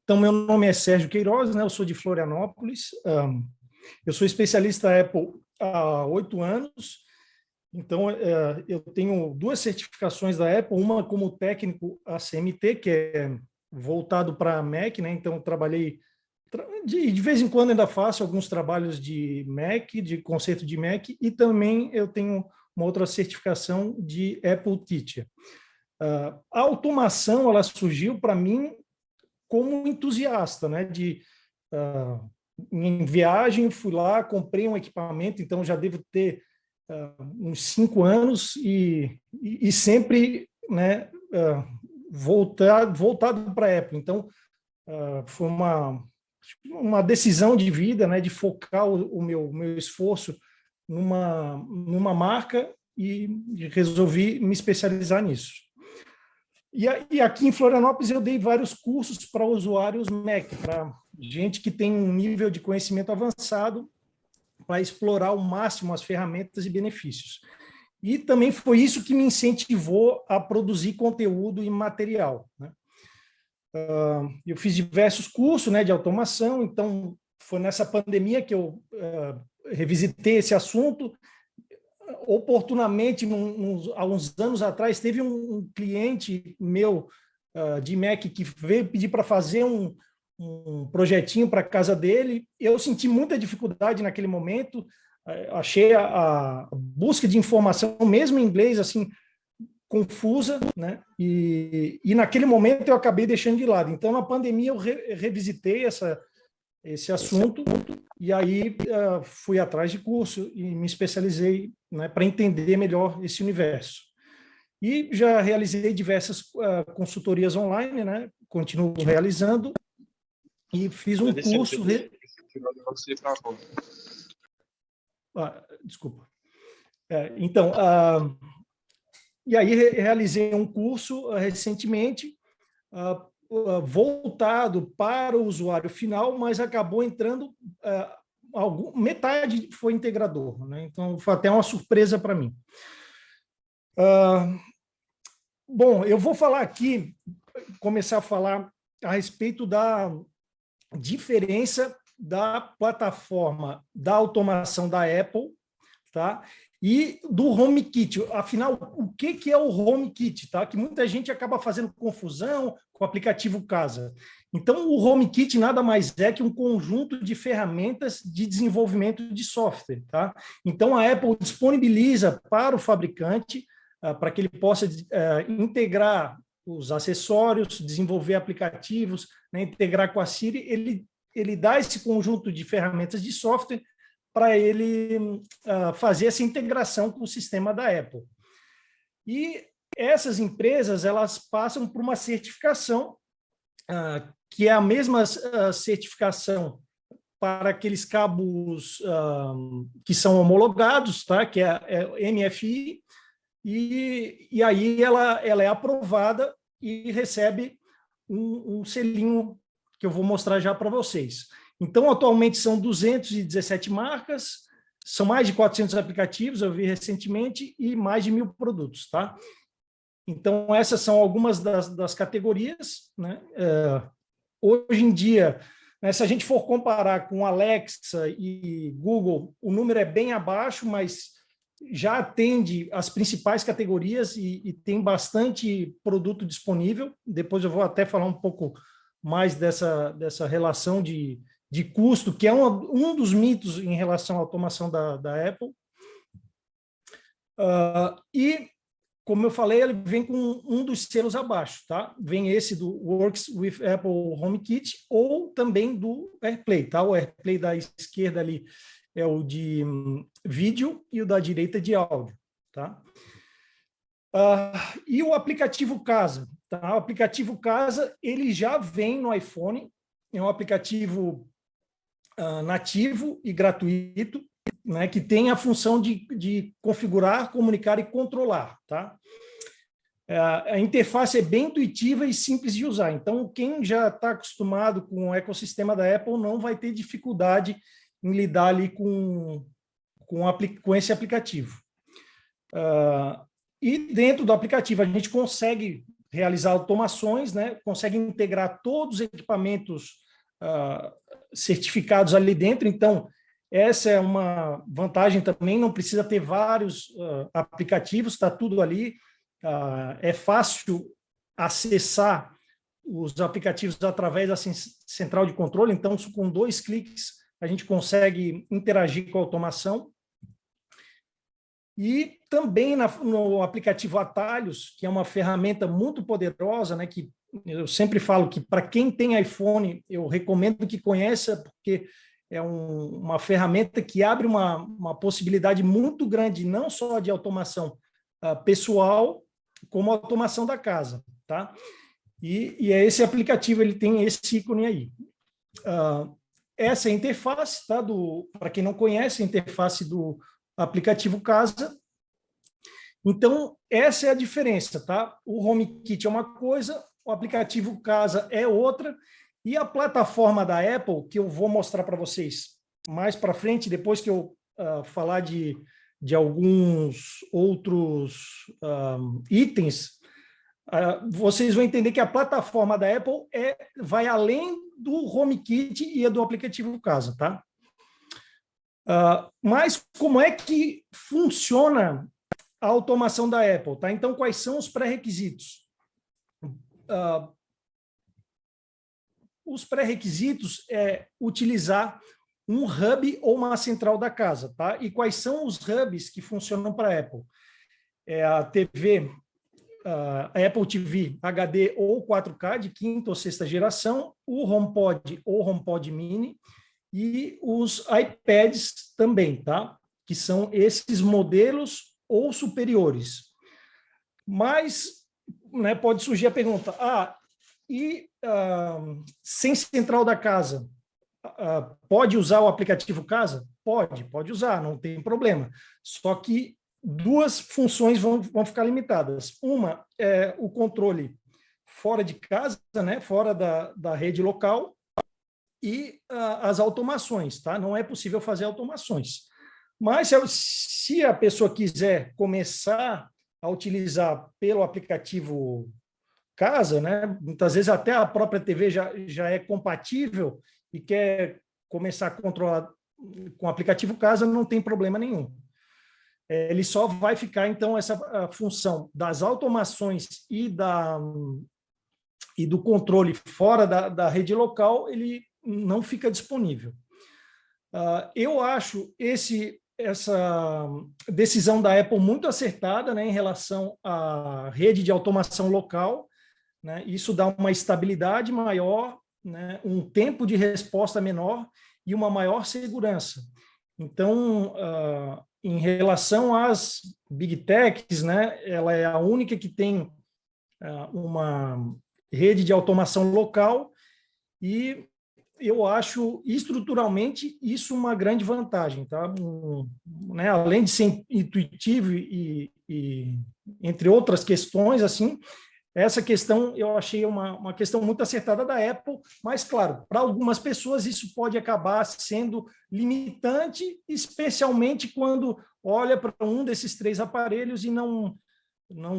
Então, meu nome é Sérgio Queiroz, né? Eu sou de Florianópolis. Eu sou especialista Apple há 8 anos. Então, eu tenho 2 certificações da Apple, uma como técnico ACMT, que é voltado para Mac, né? Então, eu trabalhei, de vez em quando ainda faço alguns trabalhos de Mac, de conceito de Mac, e também eu tenho uma outra certificação de Apple Teacher. A automação, ela surgiu para mim como entusiasta, né? Em viagem, fui lá, comprei um equipamento, então já devo ter uns 5 anos e sempre, né, voltado para a Apple. Então, foi uma decisão de vida, né, de focar o meu esforço numa marca e resolvi me especializar nisso. E aqui em Florianópolis eu dei vários cursos para usuários Mac, para gente que tem um nível de conhecimento avançado para explorar ao máximo as ferramentas e benefícios. E também foi isso que me incentivou a produzir conteúdo e material, né? Eu fiz diversos cursos, né, de automação, então foi nessa pandemia que eu revisitei esse assunto. Oportunamente, há uns anos atrás, teve um cliente meu de Mac que veio pedir para fazer um projetinho para a casa dele. Eu senti muita dificuldade naquele momento, achei a busca de informação, mesmo em inglês, assim, confusa, né? E naquele momento eu acabei deixando de lado. Então, na pandemia, eu revisitei esse assunto e aí fui atrás de curso e me especializei, né, para entender melhor esse universo. E já realizei diversas consultorias online, né? Continuo realizando e fiz um curso... Desculpa. Então, e aí realizei um curso recentemente voltado para o usuário final, mas acabou entrando metade foi integrador, né? Então foi até uma surpresa para mim. Bom, eu vou falar aqui, começar a falar a respeito da diferença da plataforma da automação da Apple, tá? E do HomeKit. Afinal, o que é o HomeKit, tá? Que muita gente acaba fazendo confusão com o aplicativo Casa. Então, o HomeKit nada mais é que um conjunto de ferramentas de desenvolvimento de software, tá? Então, a Apple disponibiliza para o fabricante, para que ele possa integrar os acessórios, desenvolver aplicativos, né, integrar com a Siri, ele dá esse conjunto de ferramentas de software para ele fazer essa integração com o sistema da Apple. E essas empresas, elas passam por uma certificação, que é a mesma certificação para aqueles cabos que são homologados, tá? Que é MFI, e aí ela é aprovada e recebe um selinho que eu vou mostrar já para vocês. Então, atualmente são 217 marcas, são mais de 400 aplicativos, eu vi recentemente, e mais de 1.000 produtos, tá? Então, essas são algumas das categorias, né? Hoje em dia, né, se a gente for comparar com Alexa e Google, o número é bem abaixo, mas já atende as principais categorias e tem bastante produto disponível. Depois eu vou até falar um pouco mais dessa relação de custo, que é um dos mitos em relação à automação da Apple. E, como eu falei, ele vem com um dos selos abaixo, tá? Vem esse do Works with Apple HomeKit ou também do AirPlay, tá? O AirPlay da esquerda ali é o de vídeo e o da direita de áudio, tá? E o aplicativo Casa, tá? O aplicativo Casa, ele já vem no iPhone, é um aplicativo nativo e gratuito, né, que tem a função de configurar, comunicar e controlar, tá? A interface é bem intuitiva e simples de usar, então quem já está acostumado com o ecossistema da Apple não vai ter dificuldade em lidar ali com esse aplicativo. E dentro do aplicativo a gente consegue realizar automações, né? Consegue integrar todos os equipamentos certificados ali dentro. Então, essa é uma vantagem também, não precisa ter vários aplicativos, está tudo ali. É fácil acessar os aplicativos através da central de controle, então, com 2 cliques, a gente consegue interagir com a automação. E também no aplicativo Atalhos, que é uma ferramenta muito poderosa, né, que eu sempre falo que para quem tem iPhone, eu recomendo que conheça, porque é uma ferramenta que abre uma possibilidade muito grande, não só de automação pessoal, como automação da casa, tá? E esse aplicativo, ele tem esse ícone aí. Essa é a interface, tá? Para quem não conhece, a interface do aplicativo Casa. Então, essa é a diferença, tá? O HomeKit é uma coisa, o aplicativo Casa é outra, e a plataforma da Apple, que eu vou mostrar para vocês mais para frente, depois que eu falar de alguns outros itens, vocês vão entender que a plataforma da Apple vai além do HomeKit e do aplicativo Casa, tá? Mas como é que funciona a automação da Apple, tá? Então, quais são os pré-requisitos? Os pré-requisitos é utilizar um hub ou uma central da casa, tá? E quais são os hubs que funcionam para a Apple? É a TV, a Apple TV HD ou 4K de 5ª ou 6ª geração, o HomePod ou HomePod Mini e os iPads também, tá? Que são esses modelos ou superiores. Mas, né, pode surgir a pergunta, sem central da casa, pode usar o aplicativo Casa? Pode usar, não tem problema. Só que 2 funções vão ficar limitadas. Uma é o controle fora de casa, né, fora da rede local, e as automações, tá? Não é possível fazer automações. Mas se a pessoa quiser começar a utilizar pelo aplicativo Casa, né? Muitas vezes até a própria TV já é compatível e quer começar a controlar com o aplicativo Casa, não tem problema nenhum. Ele só vai ficar, então, essa função das automações e do controle fora da rede local, ele não fica disponível. Eu acho essa decisão da Apple muito acertada, né, em relação à rede de automação local, né? Isso dá uma estabilidade maior, né, um tempo de resposta menor e uma maior segurança. Então, em relação às Big Techs, né, ela é a única que tem uma rede de automação local e eu acho estruturalmente isso uma grande vantagem, tá? Né, além de ser intuitivo e entre outras questões, assim, essa questão eu achei uma questão muito acertada da Apple, mas, claro, para algumas pessoas isso pode acabar sendo limitante, especialmente quando olha para um desses 3 aparelhos e não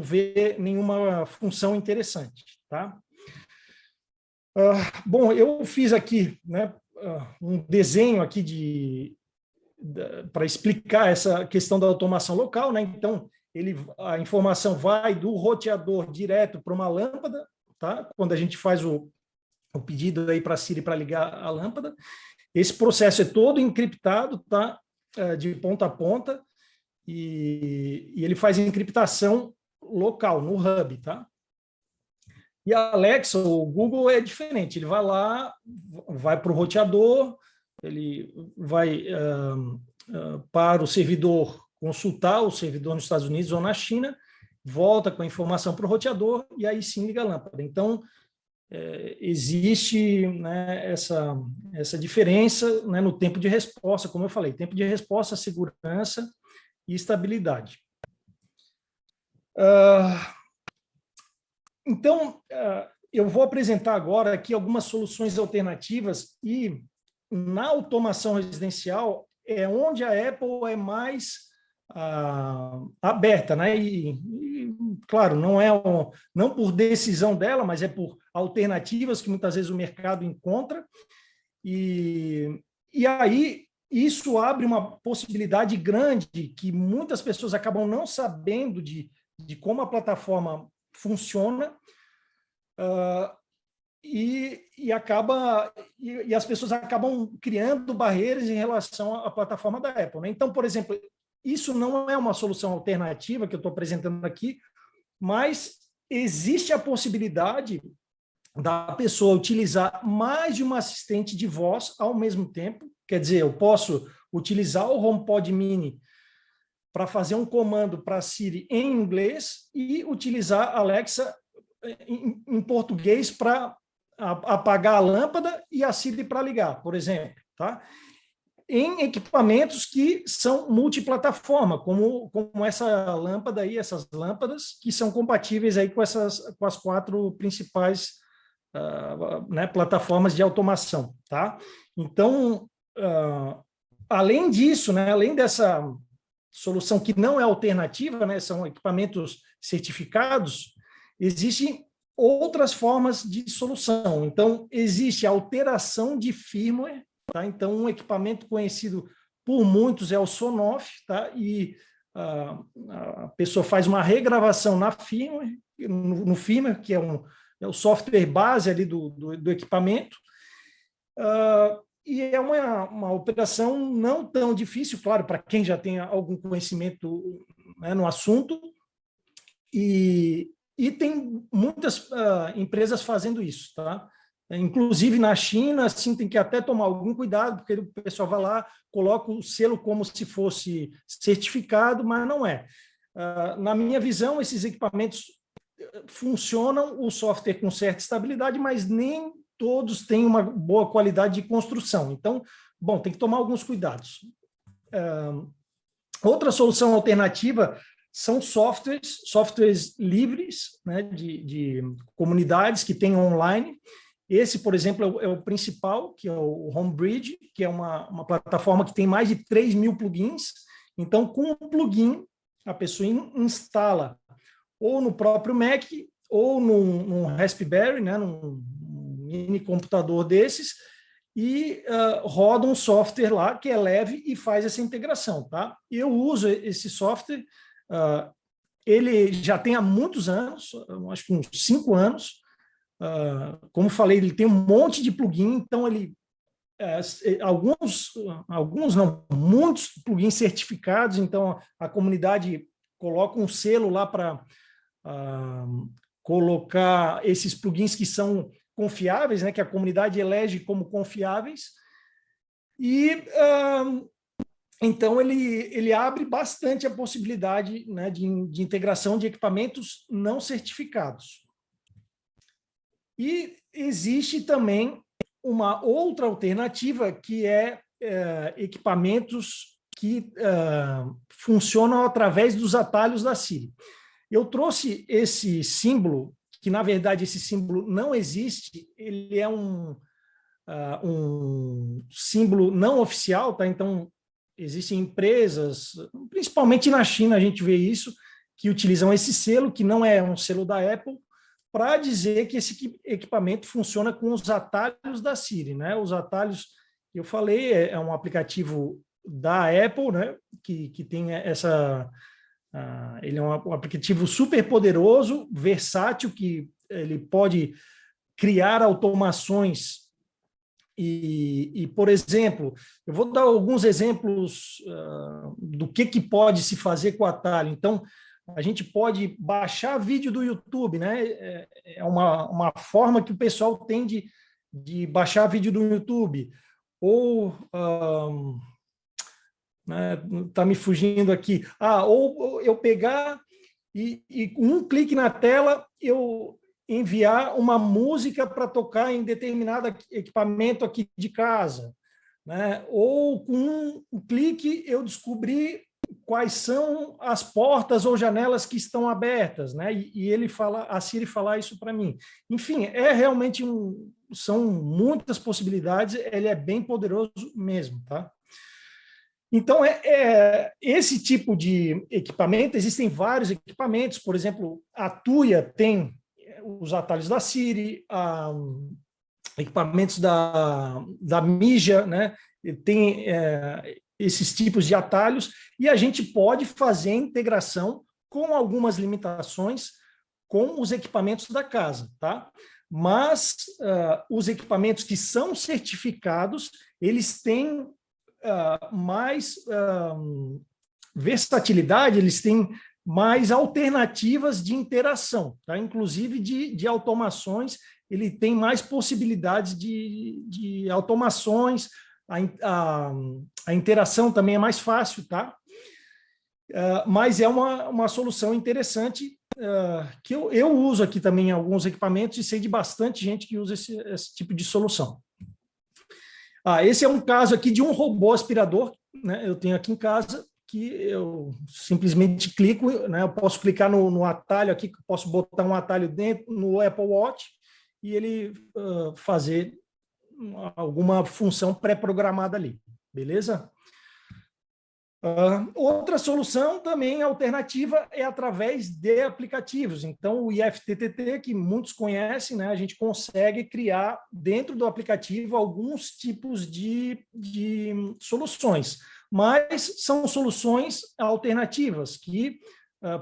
vê nenhuma função interessante, tá? Bom, eu fiz aqui, né, um desenho aqui para explicar essa questão da automação local, né? Então, a informação vai do roteador direto para uma lâmpada, tá? Quando a gente faz o pedido aí para a Siri para ligar a lâmpada. Esse processo é todo encriptado, tá? De ponta a ponta, e ele faz encriptação local, no hub, tá? E a Alexa, o Google é diferente, ele vai lá, vai para o roteador, ele vai para o servidor, consultar o servidor nos Estados Unidos ou na China, volta com a informação para o roteador e aí sim liga a lâmpada. Então, existe, né, essa diferença, né, no tempo de resposta, como eu falei, tempo de resposta, segurança e estabilidade. Então, eu vou apresentar agora aqui algumas soluções alternativas e na automação residencial é onde a Apple é mais aberta, né? E claro, não por decisão dela, mas é por alternativas que muitas vezes o mercado encontra. E aí isso abre uma possibilidade grande que muitas pessoas acabam não sabendo de como a plataforma funciona, e as pessoas acabam criando barreiras em relação à plataforma da Apple, né? Então, por exemplo, isso não é uma solução alternativa que eu estou apresentando aqui, mas existe a possibilidade da pessoa utilizar mais de uma assistente de voz ao mesmo tempo. Quer dizer, eu posso utilizar o HomePod Mini para fazer um comando para a Siri em inglês e utilizar a Alexa em português para apagar a lâmpada e a Siri para ligar, por exemplo, tá? Em equipamentos que são multiplataforma, como essa lâmpada aí, essas lâmpadas que são compatíveis aí com as 4 principais né, plataformas de automação, tá? Então, além disso, né, além dessa solução que não é alternativa, né, são equipamentos certificados, existem outras formas de solução. Então, existe a alteração de firmware, tá? Então, um equipamento conhecido por muitos é o Sonoff, tá? E a pessoa faz uma regravação na firmware, no firmware, que é o software base ali do equipamento, e é uma operação não tão difícil, claro, para quem já tem algum conhecimento, né, no assunto, e tem muitas empresas fazendo isso, tá? Inclusive na China, assim, tem que até tomar algum cuidado, porque o pessoal vai lá, coloca o selo como se fosse certificado, mas não é. Na minha visão, esses equipamentos funcionam, o software com certa estabilidade, mas nem todos têm uma boa qualidade de construção. Então, bom, tem que tomar alguns cuidados. Outra solução alternativa são softwares livres, né, de comunidades que tem online. Esse, por exemplo, é o principal, que é o Homebridge, que é uma plataforma que tem mais de 3 mil plugins. Então, com um plugin, a pessoa instala ou no próprio Mac, ou num Raspberry, né, num mini computador desses, e roda um software lá que é leve e faz essa integração, tá? Eu uso esse software, ele já tem há muitos anos, acho que uns 5 anos. Como falei, ele tem um monte de plugin, então ele alguns não, muitos plugins certificados, então a comunidade coloca um selo lá para colocar esses plugins que são confiáveis, né, que a comunidade elege como confiáveis, e então ele abre bastante a possibilidade, né, de integração de equipamentos não certificados. E existe também uma outra alternativa, que é equipamentos que funcionam através dos atalhos da Siri. Eu trouxe esse símbolo, que na verdade esse símbolo não existe, ele é um símbolo não oficial, tá? Então, existem empresas, principalmente na China a gente vê isso, que utilizam esse selo, que não é um selo da Apple, para dizer que esse equipamento funciona com os atalhos da Siri, né? Os atalhos, eu falei, é um aplicativo da Apple, né? Que tem essa... ele é um aplicativo super poderoso, versátil, que ele pode criar automações e, por exemplo, eu vou dar alguns exemplos do que pode se fazer com o atalho. Então, a gente pode baixar vídeo do YouTube, né? É uma forma que o pessoal tem de baixar vídeo do YouTube. Ou... tá me fugindo aqui. Ou eu pegar e com um clique na tela, eu enviar uma música para tocar em determinado equipamento aqui de casa, né? Ou com um clique eu descobrir quais são as portas ou janelas que estão abertas, né? E ele fala, a Siri falar isso para mim. Enfim, é realmente são muitas possibilidades, ele é bem poderoso mesmo, tá? Então, esse tipo de equipamento, existem vários equipamentos, por exemplo, a Tuya tem os atalhos da Siri, equipamentos da Mija, né? Tem esses tipos de atalhos, e a gente pode fazer integração com algumas limitações com os equipamentos da casa, tá? Mas os equipamentos que são certificados, eles têm mais versatilidade, eles têm mais alternativas de interação, tá? Inclusive de automações, ele tem mais possibilidades de automações, a interação também é mais fácil, tá? Mas é uma solução interessante que eu uso aqui também em alguns equipamentos e sei de bastante gente que usa esse tipo de solução. Esse é um caso aqui de um robô aspirador, né? Eu tenho aqui em casa, que eu simplesmente clico, né? Eu posso clicar no atalho aqui, posso botar um atalho dentro no Apple Watch e ele fazer alguma função pré-programada ali, beleza? Outra solução também alternativa é através de aplicativos. Então, o IFTTT, que muitos conhecem, né, a gente consegue criar dentro do aplicativo alguns tipos de soluções, mas são soluções alternativas que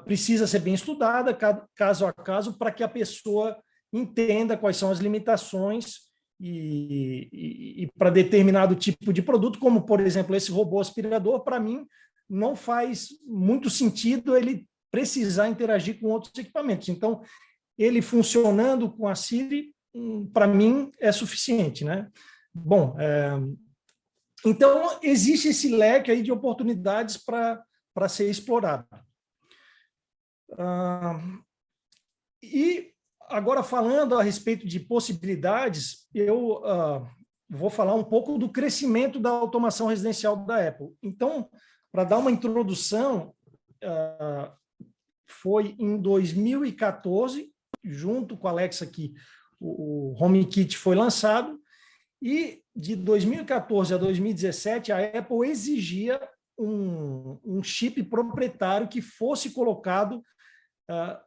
precisa ser bem estudada, caso a caso, para que a pessoa entenda quais são as limitações e para determinado tipo de produto, como, por exemplo, esse robô aspirador, para mim, não faz muito sentido ele precisar interagir com outros equipamentos. Então, ele funcionando com a Siri, para mim, é suficiente, né? Bom, então, existe esse leque aí de oportunidades para ser explorado. E agora, falando a respeito de possibilidades, eu vou falar um pouco do crescimento da automação residencial da Apple. Então, para dar uma introdução, foi em 2014, junto com a Alexa, que o HomeKit foi lançado, e de 2014 a 2017, a Apple exigia um chip proprietário que fosse colocado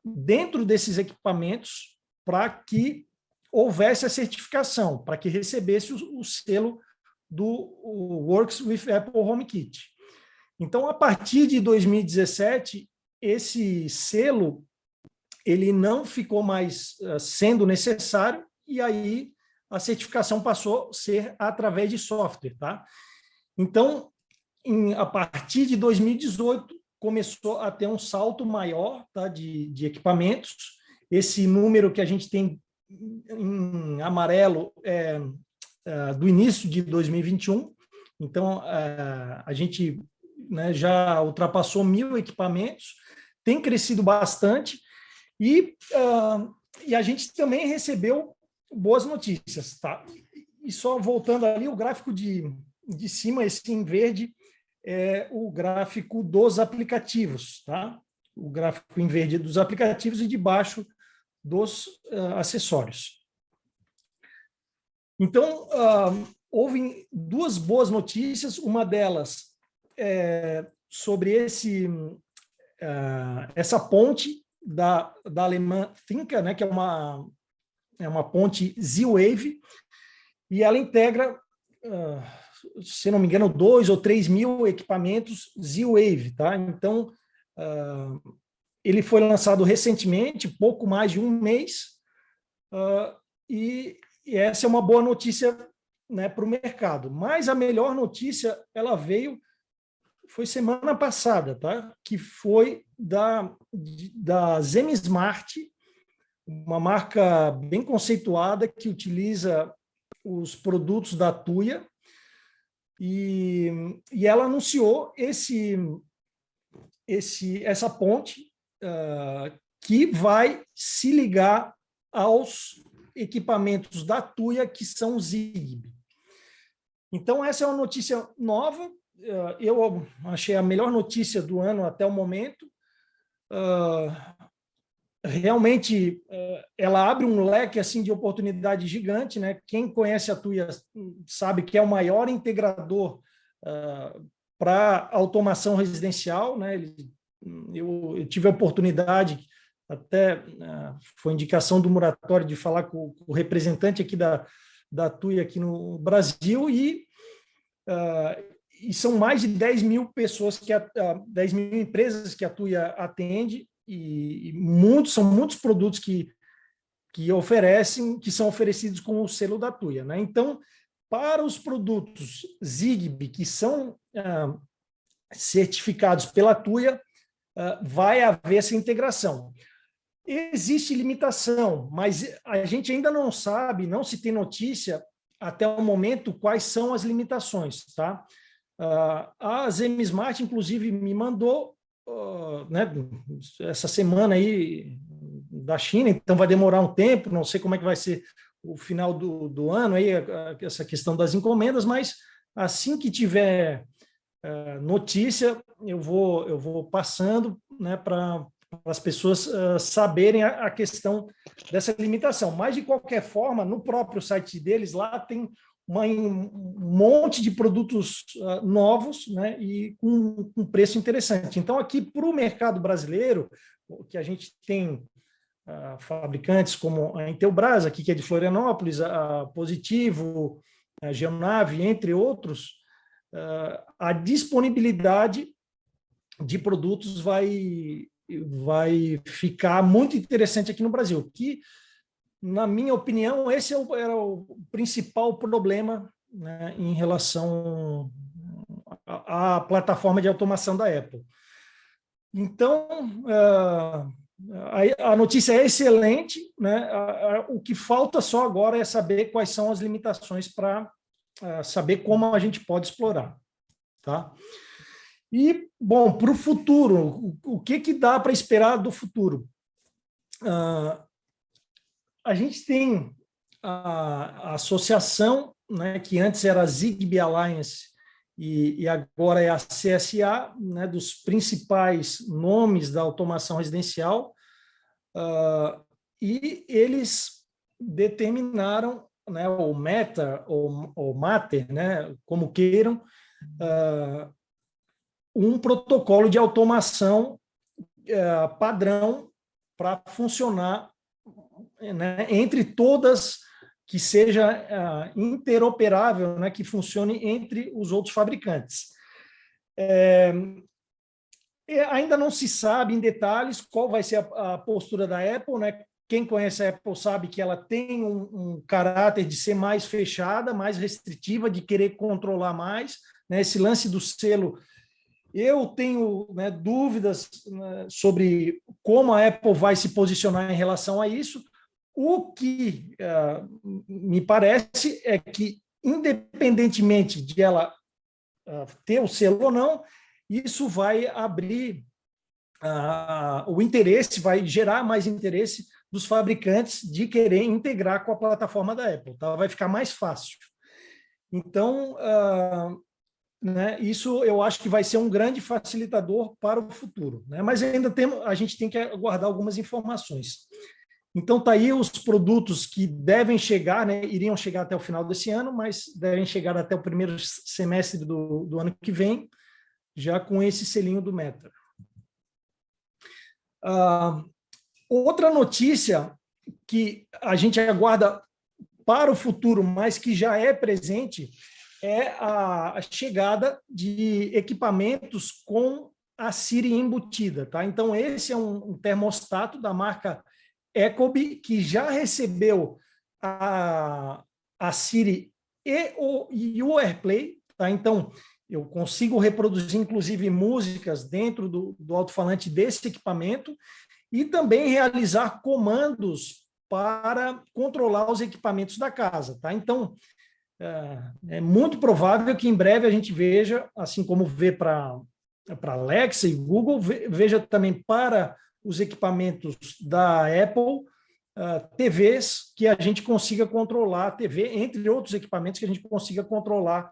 dentro desses equipamentos para que houvesse a certificação, para que recebesse o selo do Works with Apple HomeKit. Então, a partir de 2017, esse selo ele não ficou mais sendo necessário e aí a certificação passou a ser através de software, tá? Então, a partir de 2018, começou a ter um salto maior, tá, de equipamentos. Esse número que a gente tem em amarelo é do início de 2021. Então, a gente, né, já ultrapassou 1.000 equipamentos, tem crescido bastante e a gente também recebeu boas notícias. Tá? E só voltando ali, o gráfico de cima, esse em verde, é o gráfico dos aplicativos, tá? O gráfico em verde dos aplicativos e de baixo dos acessórios. Então, houve duas boas notícias, uma delas é sobre essa ponte da alemã Finca, né, que é uma ponte Z-Wave, e ela integra se não me engano, 2 ou 3 mil equipamentos Z-Wave, tá? Então, ele foi lançado recentemente, pouco mais de um mês, e essa é uma boa notícia, né, para o mercado. Mas a melhor notícia, ela foi semana passada, tá? Que foi da Zemismart, uma marca bem conceituada que utiliza os produtos da Tuya, e ela anunciou essa ponte que vai se ligar aos equipamentos da Tuya que são Zigbee. Então, essa é uma notícia nova, eu achei a melhor notícia do ano até o momento. Realmente, ela abre um leque assim de oportunidade gigante, né? Quem conhece a Tuya sabe que é o maior integrador para automação residencial, né? Eu tive a oportunidade, até foi indicação do Muratório, de falar com o representante aqui da TUI aqui no Brasil, e são mais de 10 mil pessoas, 10 mil empresas que a TUI atende, e são muitos produtos que são oferecidos com o selo da TUI, né? Então, para os produtos Zigbee que são certificados pela TUI, vai haver essa integração. Existe limitação, mas a gente ainda não sabe, não se tem notícia até o momento quais são as limitações, tá? A ZMSmart, inclusive, me mandou, né, essa semana aí da China, então vai demorar um tempo, não sei como é que vai ser o final do ano, aí, essa questão das encomendas, mas assim que tiver notícia, eu vou passando, né, para as pessoas saberem a questão dessa limitação. Mas, de qualquer forma, no próprio site deles, lá tem um monte de produtos novos, né, e com preço interessante. Então, aqui para o mercado brasileiro, que a gente tem fabricantes como a Intelbras, aqui, que é de Florianópolis, a Positivo, a Geonave, entre outros, a disponibilidade de produtos vai ficar muito interessante aqui no Brasil, que, na minha opinião, esse era o principal problema, né, em relação à plataforma de automação da Apple. Então, a notícia é excelente, né? O que falta só agora é saber quais são as limitações para saber como a gente pode explorar, tá? E, bom, para o futuro, o que dá para esperar do futuro? A gente tem a associação, né, que antes era a Zigbee Alliance e agora é a CSA, né, dos principais nomes da automação residencial, e eles determinaram, né, ou Meta, ou Mater, né, como queiram, um protocolo de automação padrão para funcionar, né, entre todas, que seja interoperável, né, que funcione entre os outros fabricantes. Ainda não se sabe em detalhes qual vai ser a postura da Apple, né? Quem conhece a Apple sabe que ela tem um caráter de ser mais fechada, mais restritiva, de querer controlar mais, né? Esse lance do selo, eu tenho, né, dúvidas, né, sobre como a Apple vai se posicionar em relação a isso. O que me parece é que, independentemente de ela ter o selo ou não, isso vai abrir o interesse, vai gerar mais interesse dos fabricantes de querer integrar com a plataforma da Apple, tá? Vai ficar mais fácil. Então, né, isso eu acho que vai ser um grande facilitador para o futuro, né? Mas ainda a gente tem que aguardar algumas informações. Então, tá aí os produtos que devem chegar, né? Iriam chegar até o final desse ano, mas devem chegar até o primeiro semestre do ano que vem, já com esse selinho do Meta. Outra notícia que a gente aguarda para o futuro, mas que já é presente, é a chegada de equipamentos com a Siri embutida, tá? Então, esse é um termostato da marca Ecobee, que já recebeu a Siri e o AirPlay, tá? Então, eu consigo reproduzir, inclusive, músicas dentro do alto-falante desse equipamento e também realizar comandos para controlar os equipamentos da casa, tá? Então, é muito provável que em breve a gente veja, assim como vê para Alexa e Google, veja também para os equipamentos da Apple, TVs que a gente consiga controlar a TV, entre outros equipamentos que a gente consiga controlar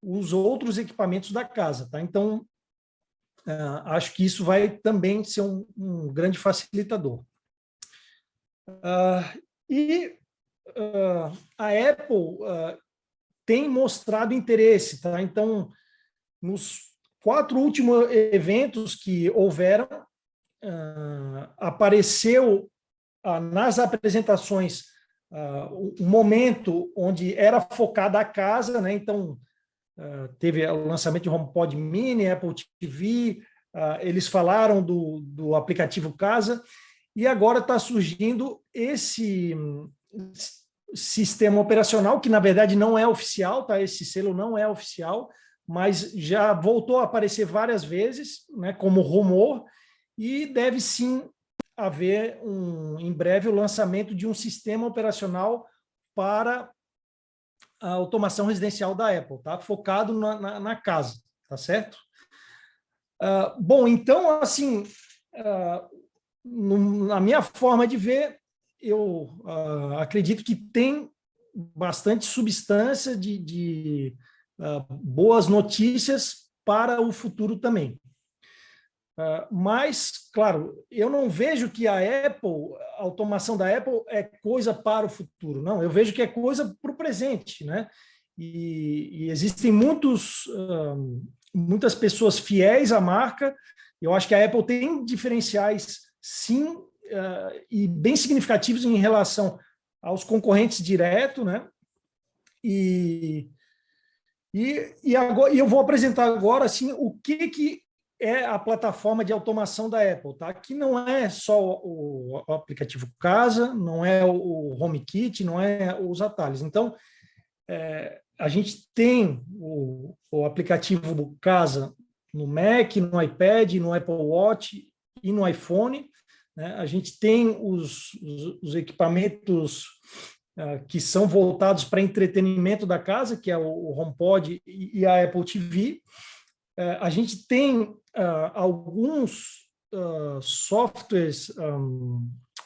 os outros equipamentos da casa, tá? Então, acho que isso vai também ser um grande facilitador. A Apple tem mostrado interesse, tá? Então, nos 4 últimos eventos que houveram, apareceu nas apresentações um momento onde era focada a casa, né? Então, teve o lançamento de HomePod Mini, Apple TV, eles falaram do aplicativo Casa, e agora está surgindo esse sistema operacional, que na verdade não é oficial, tá? Esse selo não é oficial, mas já voltou a aparecer várias vezes, né, como rumor, e deve sim haver em breve o lançamento de um sistema operacional para a automação residencial da Apple, tá? Focado na casa, tá certo? Bom, então, assim, na minha forma de ver, eu acredito que tem bastante substância de boas notícias para o futuro também. Mas, claro, eu não vejo que a automação da Apple é coisa para o futuro, não. Eu vejo que é coisa para o presente, né? E existem muitas pessoas fiéis à marca. Eu acho que a Apple tem diferenciais, sim, e bem significativos em relação aos concorrentes diretos, né? E eu vou apresentar agora assim, o que é a plataforma de automação da Apple, tá? Que não é só o aplicativo Casa, não é o HomeKit, não é os atalhos. Então, a gente tem o aplicativo do Casa no Mac, no iPad, no Apple Watch e no iPhone, né? A gente tem os equipamentos que são voltados para entretenimento da casa, que é o HomePod e a Apple TV. A gente tem alguns softwares,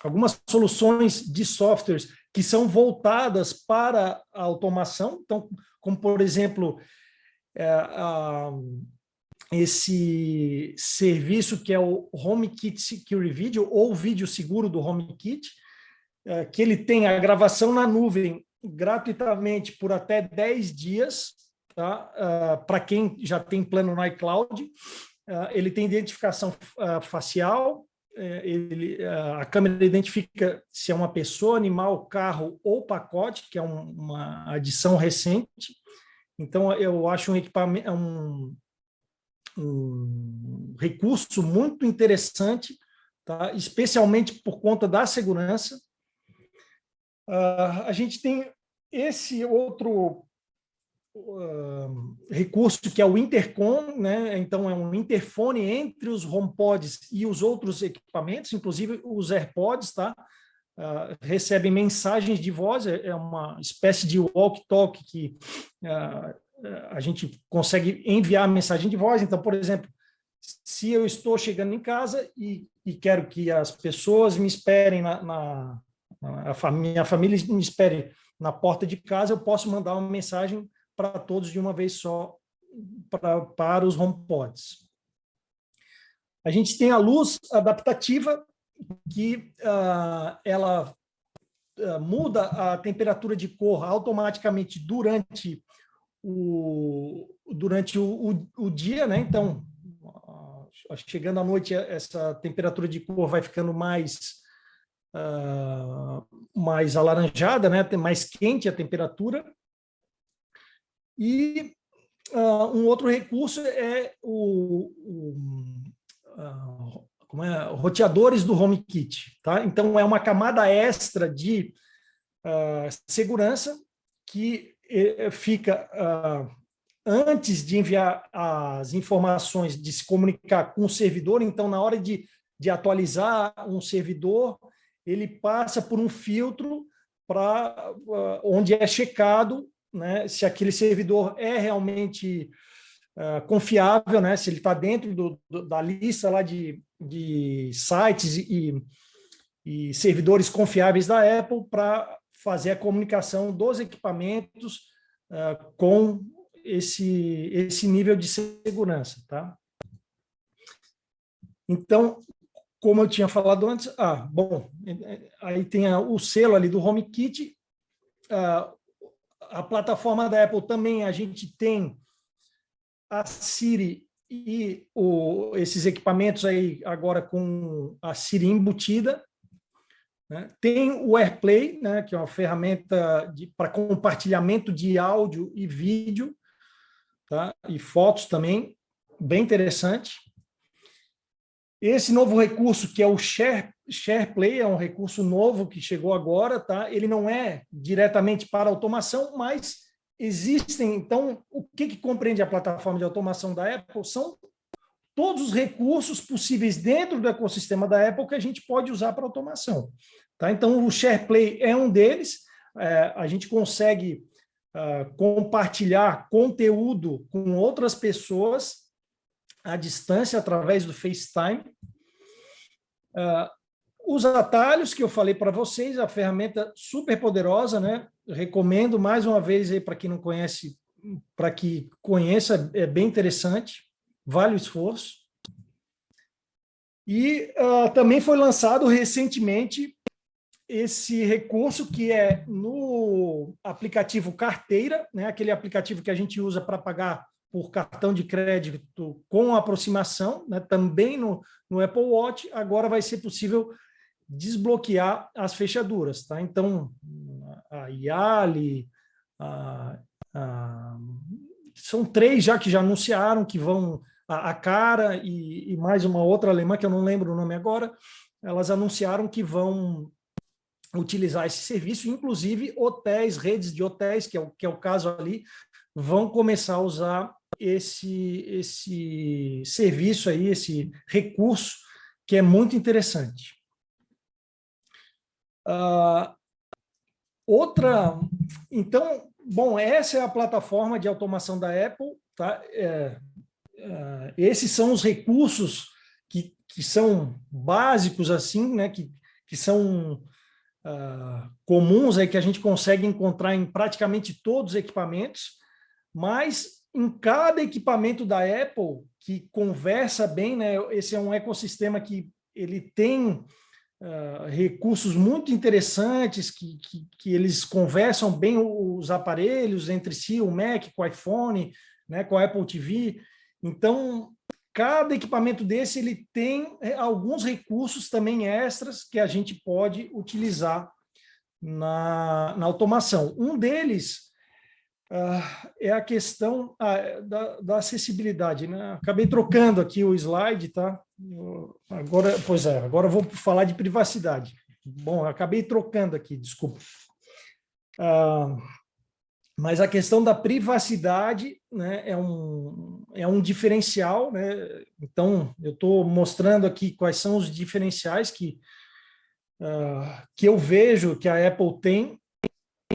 algumas soluções de softwares que são voltadas para a automação, então, como, por exemplo, esse serviço que é o HomeKit Secure Video, ou vídeo seguro do HomeKit, que ele tem a gravação na nuvem gratuitamente por até 10 dias, tá? Para quem já tem plano no iCloud. Ele tem identificação facial, a câmera identifica se é uma pessoa, animal, carro ou pacote, que é uma adição recente. Então, eu acho um equipamento, um recurso muito interessante, tá? Especialmente por conta da segurança. A gente tem esse outro recurso que é o intercom, né? Então é um interfone entre os HomePods e os outros equipamentos, inclusive os AirPods, tá? Recebem mensagens de voz, é uma espécie de walkie-talkie que a gente consegue enviar mensagem de voz. Então, por exemplo, se eu estou chegando em casa e quero que as pessoas me esperem minha família me espere na porta de casa, eu posso mandar uma mensagem para todos de uma vez só, para os HomePods. A gente tem a luz adaptativa, que ela muda a temperatura de cor automaticamente durante o dia, né? Então, chegando à noite, essa temperatura de cor vai ficando mais alaranjada, né? Mais quente a temperatura. E um outro recurso é roteadores do HomeKit, tá? Então, é uma camada extra de segurança que fica antes de enviar as informações, de se comunicar com o servidor. Então, na hora de atualizar um servidor, ele passa por um filtro para onde é checado, né, se aquele servidor é realmente confiável, né, se ele está dentro da lista lá de sites e servidores confiáveis da Apple, para fazer a comunicação dos equipamentos com esse nível de segurança, tá? Então, como eu tinha falado antes, bom, aí tem o selo ali do HomeKit. A plataforma da Apple também, a gente tem a Siri e esses equipamentos aí agora com a Siri embutida, né? Tem o AirPlay, né, que é uma ferramenta para compartilhamento de áudio e vídeo, tá? E fotos também, bem interessante. Esse novo recurso, que é o SharePlay, é um recurso novo que chegou agora, tá? Ele não é diretamente para automação, mas existem, então, o que compreende a plataforma de automação da Apple são todos os recursos possíveis dentro do ecossistema da Apple que a gente pode usar para automação. Tá? Então, o SharePlay é um deles. A gente consegue compartilhar conteúdo com outras pessoas à distância, através do FaceTime. Os atalhos que eu falei para vocês, a ferramenta super poderosa, né? Eu recomendo mais uma vez para quem não conhece, para que conheça, é bem interessante, vale o esforço. E também foi lançado recentemente esse recurso que é no aplicativo Carteira, né? Aquele aplicativo que a gente usa para pagar por cartão de crédito com aproximação, né? Também no Apple Watch, agora vai ser possível desbloquear as fechaduras. Tá? Então, a Yali, são 3 já que já anunciaram que vão, a Cara e mais uma outra alemã, que eu não lembro o nome agora, elas anunciaram que vão utilizar esse serviço, inclusive hotéis, redes de hotéis, que é o caso ali, vão começar a usar esse serviço aí, esse recurso, que é muito interessante. Então, bom, essa é a plataforma de automação da Apple, tá? Esses são os recursos que são básicos, assim, né? Que são comuns, aí, que a gente consegue encontrar em praticamente todos os equipamentos, mas em cada equipamento da Apple que conversa bem, né? Esse é um ecossistema que ele tem recursos muito interessantes, que eles conversam bem os aparelhos entre si, o Mac com o iPhone, né, com a Apple TV. Então, cada equipamento desse ele tem alguns recursos também extras que a gente pode utilizar na automação. Um deles é a questão da acessibilidade, né? Acabei trocando aqui o slide, tá? Agora eu vou falar de privacidade. Bom, eu acabei trocando aqui, desculpa. Mas a questão da privacidade, né, é um diferencial, né? Então, eu estou mostrando aqui quais são os diferenciais que eu vejo que a Apple tem,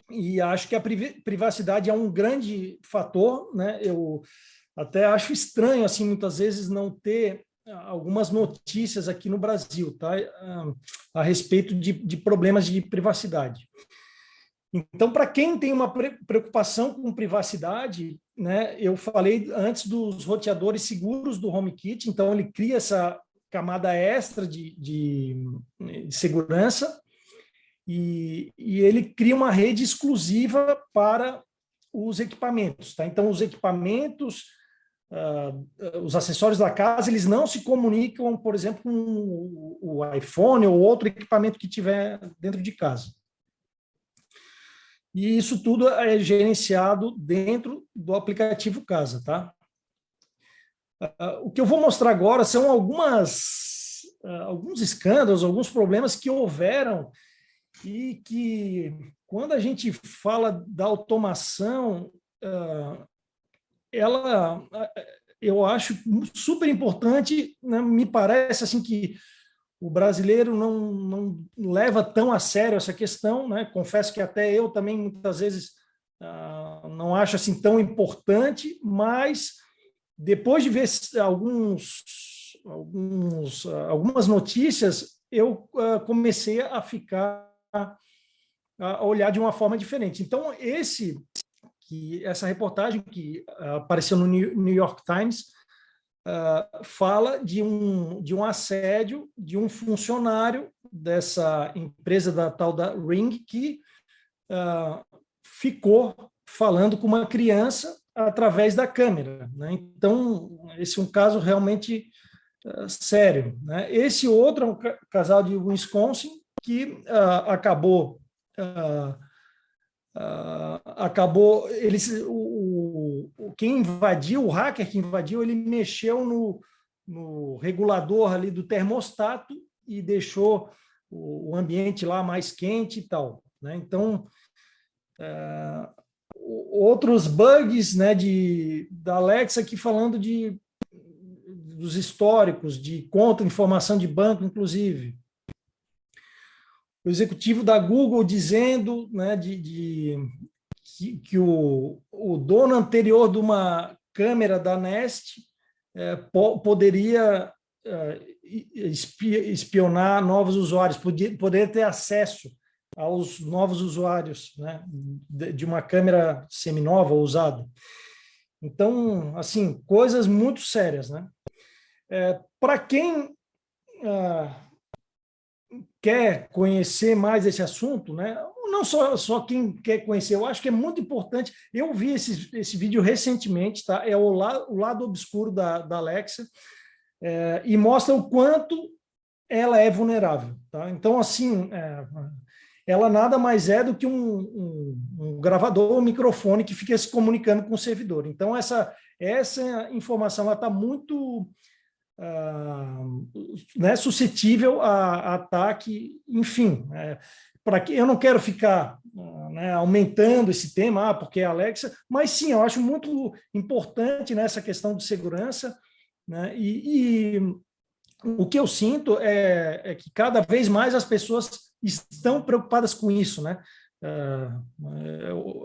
e acho que a privacidade é um grande fator, né? Eu até acho estranho, assim, muitas vezes não ter algumas notícias aqui no Brasil, tá? A respeito de problemas de privacidade. Então, para quem tem uma preocupação com privacidade, né? Eu falei antes dos roteadores seguros do HomeKit, então ele cria essa camada extra de segurança. E ele cria uma rede exclusiva para os equipamentos. Tá? Então, os equipamentos, os acessórios da casa, eles não se comunicam, por exemplo, com o iPhone ou outro equipamento que tiver dentro de casa. E isso tudo é gerenciado dentro do aplicativo Casa. Tá? O que eu vou mostrar agora são alguns escândalos, alguns problemas que houveram e que, quando a gente fala da automação, eu acho super importante, né? Me parece assim que o brasileiro não leva tão a sério essa questão, né? Confesso que até eu também, muitas vezes, não acho assim tão importante, mas depois de ver algumas notícias, eu comecei a olhar de uma forma diferente. Então, essa reportagem que apareceu no New York Times fala de um assédio de um funcionário dessa empresa da tal da Ring, que ficou falando com uma criança através da câmera, né? Então, esse é um caso realmente sério, né? Esse outro é um casal de Wisconsin que acabou eles quem invadiu, o hacker que invadiu, ele mexeu no regulador ali do termostato e deixou o ambiente lá mais quente e tal, né? Então, outros bugs, né, da Alexa aqui falando dos históricos, de conta, informação de banco, inclusive. O executivo da Google dizendo, né, que o dono anterior de uma câmera da Nest poderia espionar novos usuários, poderia ter acesso aos novos usuários, né, de uma câmera seminova ou usada. Então, assim, coisas muito sérias, né? Para quem quer conhecer mais esse assunto, né? Não só quem quer conhecer, eu acho que é muito importante. Eu vi esse vídeo recentemente, tá? É o lado obscuro da Alexa, e mostra o quanto ela é vulnerável, tá? Então, assim, ela nada mais é do que um gravador, um microfone que fica se comunicando com o servidor. Então, essa informação está muito né, suscetível a ataque, enfim. Para que eu não quero ficar né, aumentando esse tema, porque é Alexa, mas sim, eu acho muito importante nessa questão de segurança, né, e o que eu sinto é que cada vez mais as pessoas estão preocupadas com isso, né?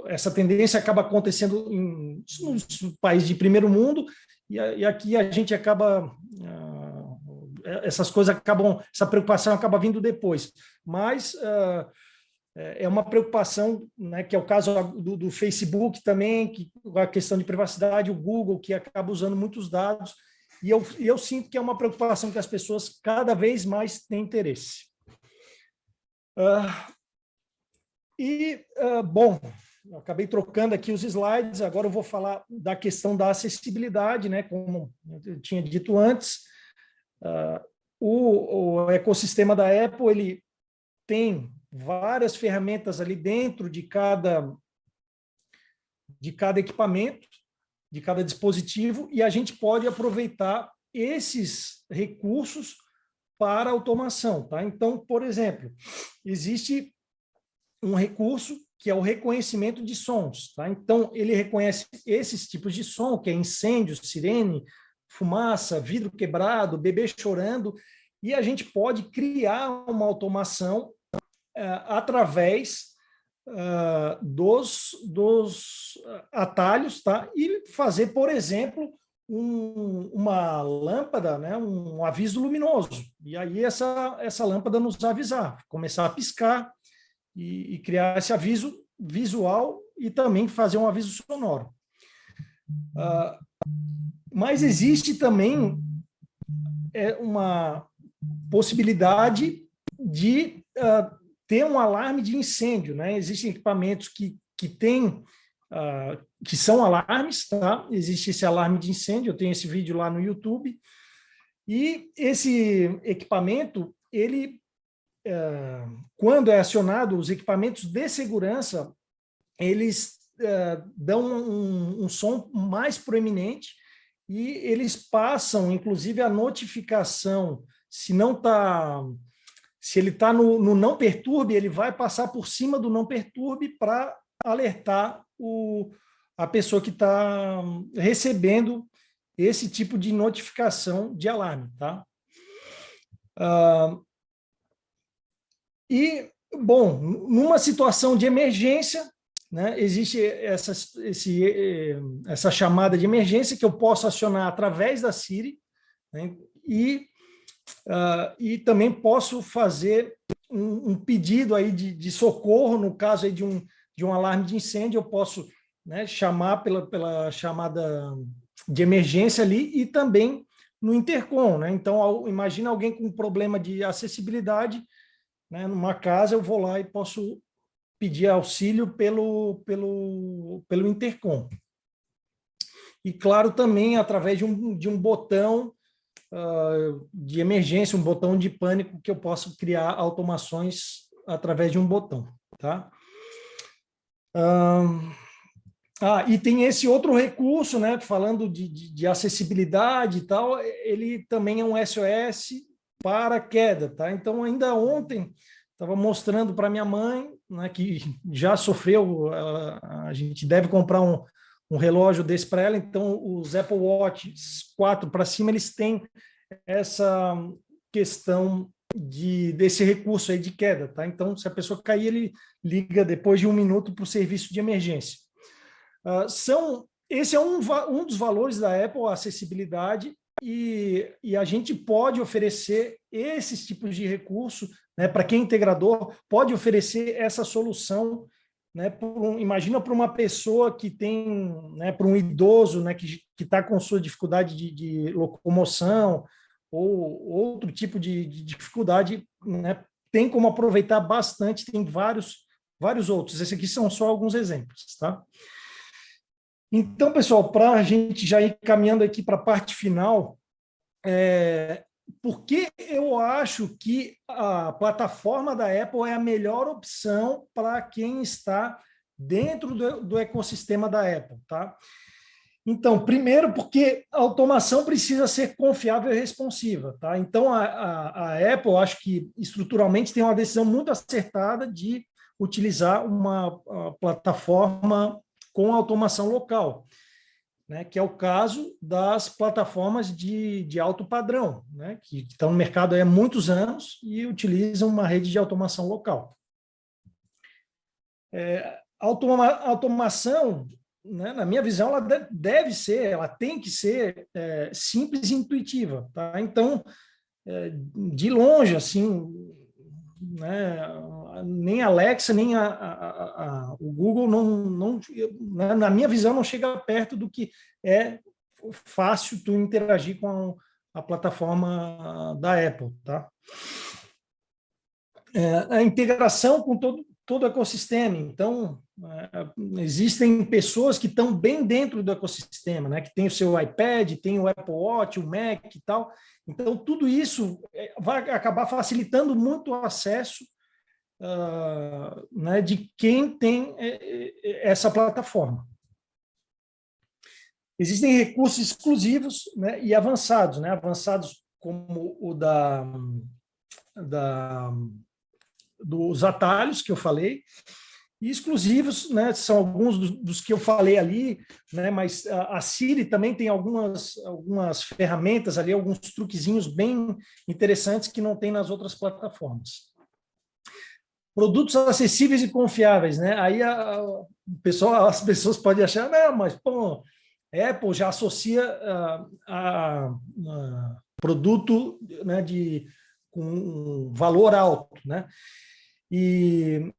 Essa tendência acaba acontecendo nos países de primeiro mundo e aqui a gente acaba essas coisas acabam, essa preocupação acaba vindo depois, mas é uma preocupação, né, que é o caso do Facebook também, que a questão de privacidade, o Google, que acaba usando muitos dados, e eu sinto que é uma preocupação que as pessoas cada vez mais têm interesse. Bom, eu acabei trocando aqui os slides, agora eu vou falar da questão da acessibilidade, né, como eu tinha dito antes. O ecossistema da Apple, ele tem várias ferramentas ali dentro de cada equipamento, de cada dispositivo, e a gente pode aproveitar esses recursos para automação, tá? Então, por exemplo, existe um recurso que é o reconhecimento de sons, tá? Então, ele reconhece esses tipos de som, que é incêndio, sirene, fumaça, vidro quebrado, bebê chorando, e a gente pode criar uma automação através dos atalhos, tá? E fazer, por exemplo, uma lâmpada, né? Um aviso luminoso. E aí essa lâmpada nos avisar, começar a piscar e criar esse aviso visual e também fazer um aviso sonoro. Mas existe também uma possibilidade de ter um alarme de incêndio, né? Existem equipamentos que têm, que são alarmes, tá? Existe esse alarme de incêndio, eu tenho esse vídeo lá no YouTube, e esse equipamento, ele, quando é acionado, os equipamentos de segurança, eles dão um som mais proeminente e eles passam, inclusive, a notificação, se ele está no não perturbe, ele vai passar por cima do não perturbe para alertar a pessoa que está recebendo esse tipo de notificação de alarme, tá? Bom, numa situação de emergência, né, existe essa chamada de emergência que eu posso acionar através da Siri, né, e também posso fazer um pedido aí de socorro, no caso aí de um alarme de incêndio, eu posso, né, chamar pela chamada de emergência ali e também no intercom, né? Então, imagina alguém com problema de acessibilidade, né, numa casa, eu vou lá e posso pedir auxílio pelo intercom. e, claro, também através de um botão de emergência, um botão de pânico que eu posso criar automações através de um botão, tá? E tem esse outro recurso, né, falando de acessibilidade e tal, ele também é um SOS para queda, tá? Então, ainda ontem, estava mostrando para minha mãe, né, que já sofreu, a gente deve comprar um relógio desse para ela, então os Apple Watch 4 para cima, eles têm essa questão desse recurso aí de queda, tá? Então, se a pessoa cair, ele liga depois de 1 minuto para o serviço de emergência. Esse é um dos valores da Apple, a acessibilidade, e a gente pode oferecer esses tipos de recurso, né, para quem é integrador, pode oferecer essa solução, né, imagina para uma pessoa que tem, né, para um idoso, né, que está com sua dificuldade de locomoção ou outro tipo de dificuldade, né, tem como aproveitar bastante, tem vários outros. Esses aqui são só alguns exemplos, tá? Então, pessoal, para a gente já ir caminhando aqui para a parte final, por que eu acho que a plataforma da Apple é a melhor opção para quem está dentro do ecossistema da Apple, tá? Então, primeiro, porque a automação precisa ser confiável e responsiva, tá? Então, a Apple, acho que estruturalmente tem uma decisão muito acertada de utilizar uma plataforma com automação local, né, que é o caso das plataformas de alto padrão, né, que estão no mercado há muitos anos e utilizam uma rede de automação local. Automação, né, na minha visão, ela ela tem que ser simples e intuitiva, tá? Então, de longe, assim, né, nem a Alexa, nem o Google, né, na minha visão, não chega perto do que é fácil tu interagir com a plataforma da Apple, tá? A integração com todo o ecossistema. Então, existem pessoas que estão bem dentro do ecossistema, né? Que tem o seu iPad, tem o Apple Watch, o Mac e tal. Então, tudo isso vai acabar facilitando muito o acesso né, de quem tem essa plataforma. Existem recursos exclusivos, né, e avançados, né? Avançados como o dos atalhos que eu falei, e exclusivos, né, são alguns dos que eu falei ali, né, mas a Siri também tem algumas ferramentas ali, alguns truquezinhos bem interessantes que não tem nas outras plataformas. Produtos acessíveis e confiáveis, né? Aí as pessoas podem achar, não, mas pô, Apple já associa a produto, né, com valor alto, né? E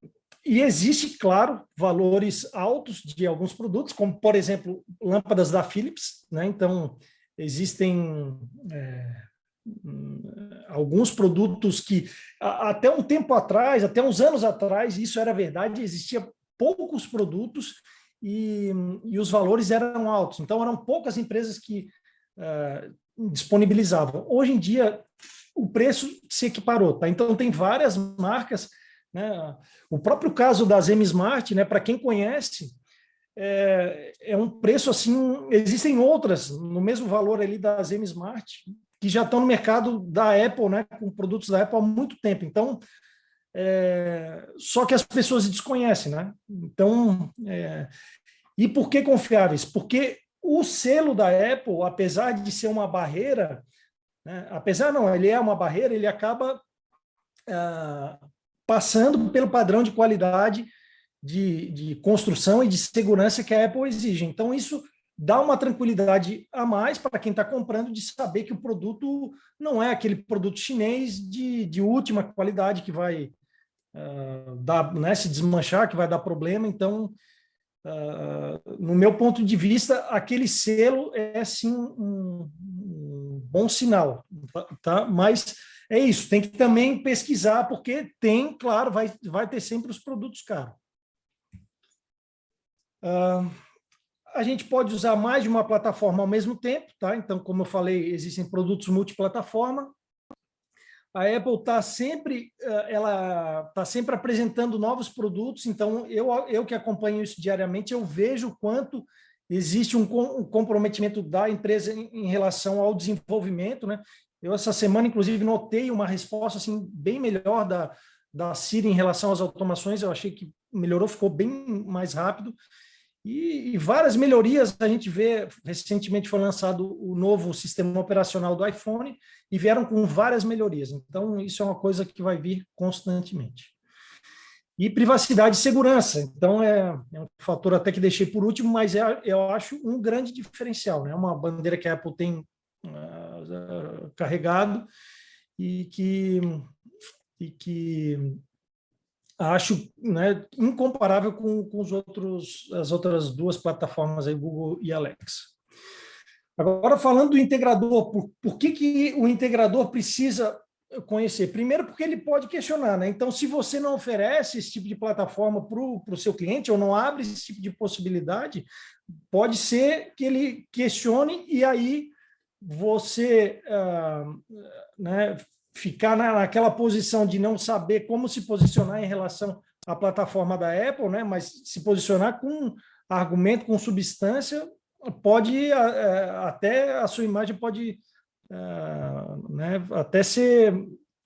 existe, claro, valores altos de alguns produtos, como, por exemplo, lâmpadas da Philips, né? Então, existem alguns produtos que, até um tempo atrás, até uns anos atrás, isso era verdade, existia poucos produtos e os valores eram altos. Então, eram poucas empresas que disponibilizavam. Hoje em dia, o preço se equiparou, tá? Então, tem várias marcas, né? O próprio caso das M-Smart, né? Para quem conhece, é um preço assim. Existem outras no mesmo valor ali das M-Smart que já estão no mercado da Apple, né? Com produtos da Apple há muito tempo. Então, só que as pessoas desconhecem, né? Então, e por que confiáveis? Porque o selo da Apple, apesar de ser uma barreira, né? Apesar não, ele é uma barreira, ele acaba passando pelo padrão de qualidade de construção e de segurança que a Apple exige. Então, isso dá uma tranquilidade a mais para quem está comprando de saber que o produto não é aquele produto chinês de última qualidade que vai dar, né, se desmanchar, que vai dar problema. Então, no meu ponto de vista, aquele selo é sim um bom sinal, tá? Mas é isso, tem que também pesquisar, porque tem, claro, vai ter sempre os produtos caros. A gente pode usar mais de uma plataforma ao mesmo tempo, tá? Então, como eu falei, existem produtos multiplataforma. A Apple ela está sempre apresentando novos produtos. Então, eu que acompanho isso diariamente, eu vejo o quanto existe um comprometimento da empresa em relação ao desenvolvimento, né? Eu, essa semana, inclusive, notei uma resposta assim, bem melhor da Siri em relação às automações. Eu achei que melhorou, ficou bem mais rápido. E várias melhorias a gente vê. Recentemente foi lançado o novo sistema operacional do iPhone e vieram com várias melhorias. Então, isso é uma coisa que vai vir constantemente. E privacidade e segurança. Então, é um fator até que deixei por último, mas eu acho um grande diferencial. É, né? Uma bandeira que a Apple tem carregado e que acho, né, incomparável com as outras duas plataformas, aí, Google e Alexa. Agora, falando do integrador, por que o integrador precisa conhecer? Primeiro, porque ele pode questionar, né? Então, se você não oferece esse tipo de plataforma para o seu cliente ou não abre esse tipo de possibilidade, pode ser que ele questione e aí você né, ficar naquela posição de não saber como se posicionar em relação à plataforma da Apple, né, mas se posicionar com argumento, com substância, pode até a sua imagem pode né, até ser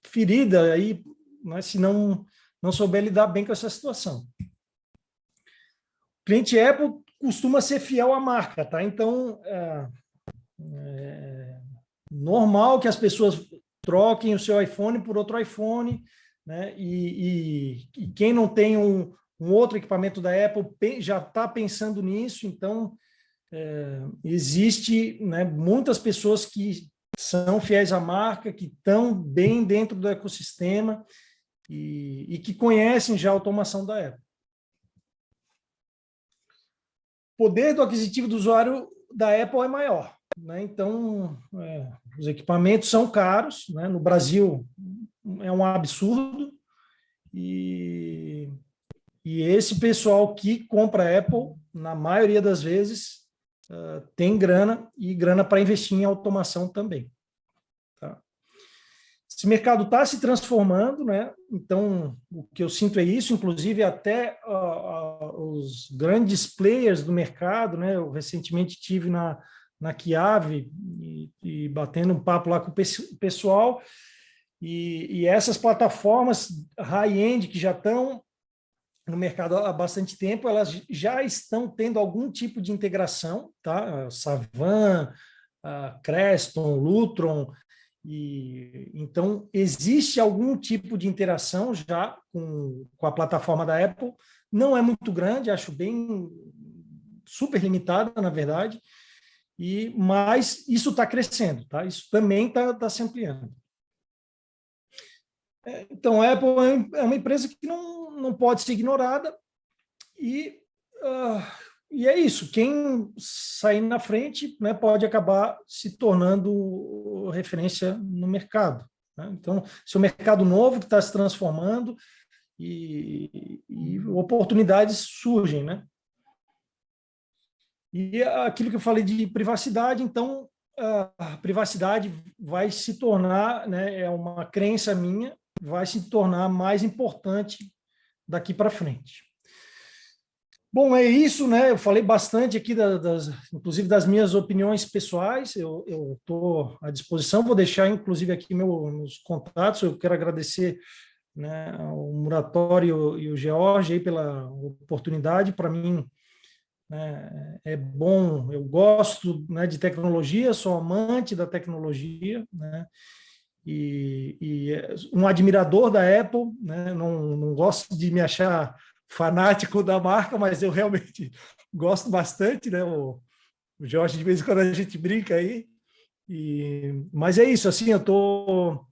ferida aí, né, se não souber lidar bem com essa situação. O cliente Apple costuma ser fiel à marca, tá? Então, normal que as pessoas troquem o seu iPhone por outro iPhone, né? E quem não tem um outro equipamento da Apple já está pensando nisso. Então, existe, né, muitas pessoas que são fiéis à marca, que estão bem dentro do ecossistema e que conhecem já a automação da Apple. O poder do aquisitivo do usuário da Apple é maior, né? Então, os equipamentos são caros, né? No Brasil é um absurdo, e esse pessoal que compra Apple, na maioria das vezes, tem grana e grana para investir em automação também. Tá? Esse mercado está se transformando, né? Então, o que eu sinto é isso, inclusive até os grandes players do mercado, né? Eu recentemente tive na Chiave e batendo um papo lá com o pessoal, e essas plataformas high-end que já estão no mercado há bastante tempo, elas já estão tendo algum tipo de integração, tá? Savan, Creston, Lutron, e então existe algum tipo de interação já com a plataforma da Apple. Não é muito grande, acho bem super limitada, na verdade, mas isso está crescendo, tá? Isso também está se ampliando. Então, a Apple é uma empresa que não pode ser ignorada e é isso. Quem sair na frente, né, pode acabar se tornando referência no mercado. Né? Então, se é um mercado novo que está se transformando e oportunidades surgem, né? E aquilo que eu falei de privacidade, então, a privacidade vai se tornar, né, é uma crença minha, vai se tornar mais importante daqui para frente. Bom, é isso, né? Eu falei bastante aqui, inclusive das minhas opiniões pessoais. Eu estou à disposição, vou deixar, inclusive, aqui meus contatos. Eu quero agradecer, né, ao Muratório e o George aí pela oportunidade. Para mim, né, é bom, eu gosto, né, de tecnologia, sou amante da tecnologia, né? E um admirador da Apple, né? Não gosto de me achar fanático da marca, mas eu realmente gosto bastante, né? O Jorge, de vez em quando a gente brinca aí. Mas é isso, assim, eu tô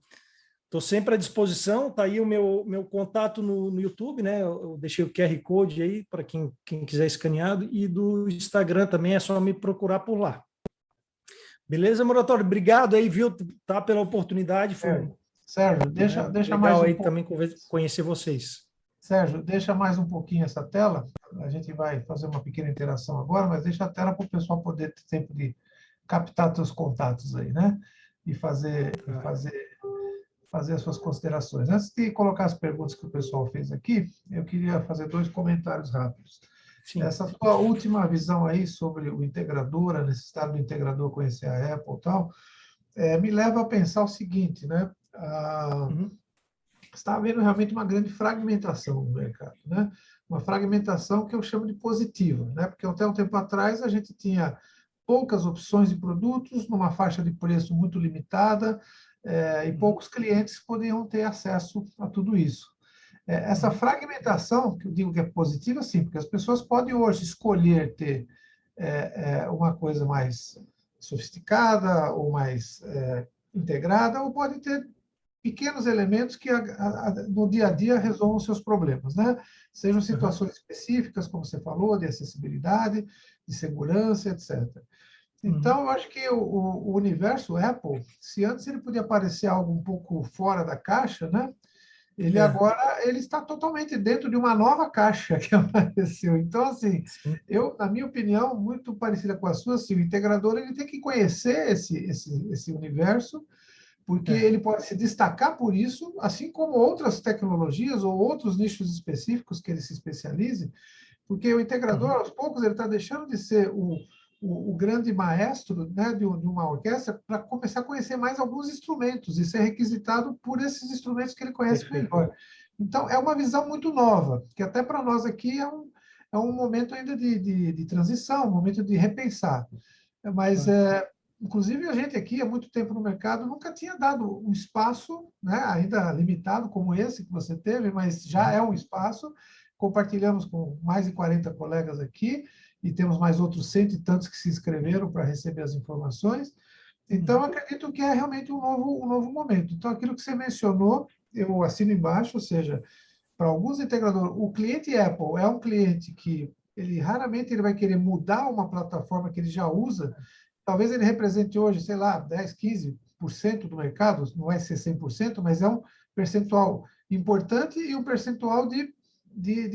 sempre à disposição, tá aí o meu contato no YouTube, né? Eu deixei o QR Code aí para quem quiser escaneado, e do Instagram também é só me procurar por lá. Beleza, Muratório? Obrigado aí, viu, tá, pela oportunidade. Foi Sérgio, deixa mais legal um aí pouco. também conhecer vocês. Sérgio, deixa mais um pouquinho essa tela. A gente vai fazer uma pequena interação agora, mas deixa a tela para o pessoal poder ter tempo de captar seus contatos aí, né? E fazer as suas considerações. Antes de colocar as perguntas que o pessoal fez aqui, eu queria fazer 2 comentários rápidos. Sim. Essa tua última visão aí sobre o integrador, a necessidade do integrador conhecer a Apple e tal, me leva a pensar o seguinte, né? Uhum. Está havendo realmente uma grande fragmentação no mercado, né? Uma fragmentação que eu chamo de positiva, né? Porque até um tempo atrás a gente tinha poucas opções de produtos numa faixa de preço muito limitada, e poucos clientes podiam ter acesso a tudo isso. Essa fragmentação, que eu digo que é positiva, sim, porque as pessoas podem hoje escolher ter uma coisa mais sofisticada ou mais integrada, ou podem ter pequenos elementos que no dia a dia resolvam seus problemas, né? Sejam Uhum. situações específicas, como você falou, de acessibilidade, de segurança, etc. Uhum. Então, eu acho que o universo Apple, se antes ele podia parecer algo um pouco fora da caixa, né? Ele É. agora ele está totalmente dentro de uma nova caixa que apareceu. Então, assim, Sim. eu, na minha opinião, muito parecida com a sua, assim, o integrador ele tem que conhecer esse universo, porque É. ele pode se destacar por isso, assim como outras tecnologias ou outros nichos específicos que ele se especialize, porque o integrador, Uhum. aos poucos, ele está deixando de ser o grande maestro, né, de uma orquestra para começar a conhecer mais alguns instrumentos e ser requisitado por esses instrumentos que ele conhece Perfeito. melhor. Então, é uma visão muito nova, que até para nós aqui é um momento ainda de transição, um momento de repensar. Mas, Tá. inclusive, a gente aqui, há muito tempo no mercado, nunca tinha dado um espaço, né, ainda limitado como esse que você teve, mas já Uhum. é um espaço. Compartilhamos com mais de 40 colegas aqui, e temos mais outros cento e tantos que se inscreveram para receber as informações. Então, Uhum. acredito que é realmente um novo momento. Então, aquilo que você mencionou, eu assino embaixo, ou seja, para alguns integradores, o cliente Apple é um cliente que ele raramente ele vai querer mudar uma plataforma que ele já usa. Talvez ele represente hoje, sei lá, 10, 15% do mercado, não vai ser 100%, mas é um percentual importante e um percentual de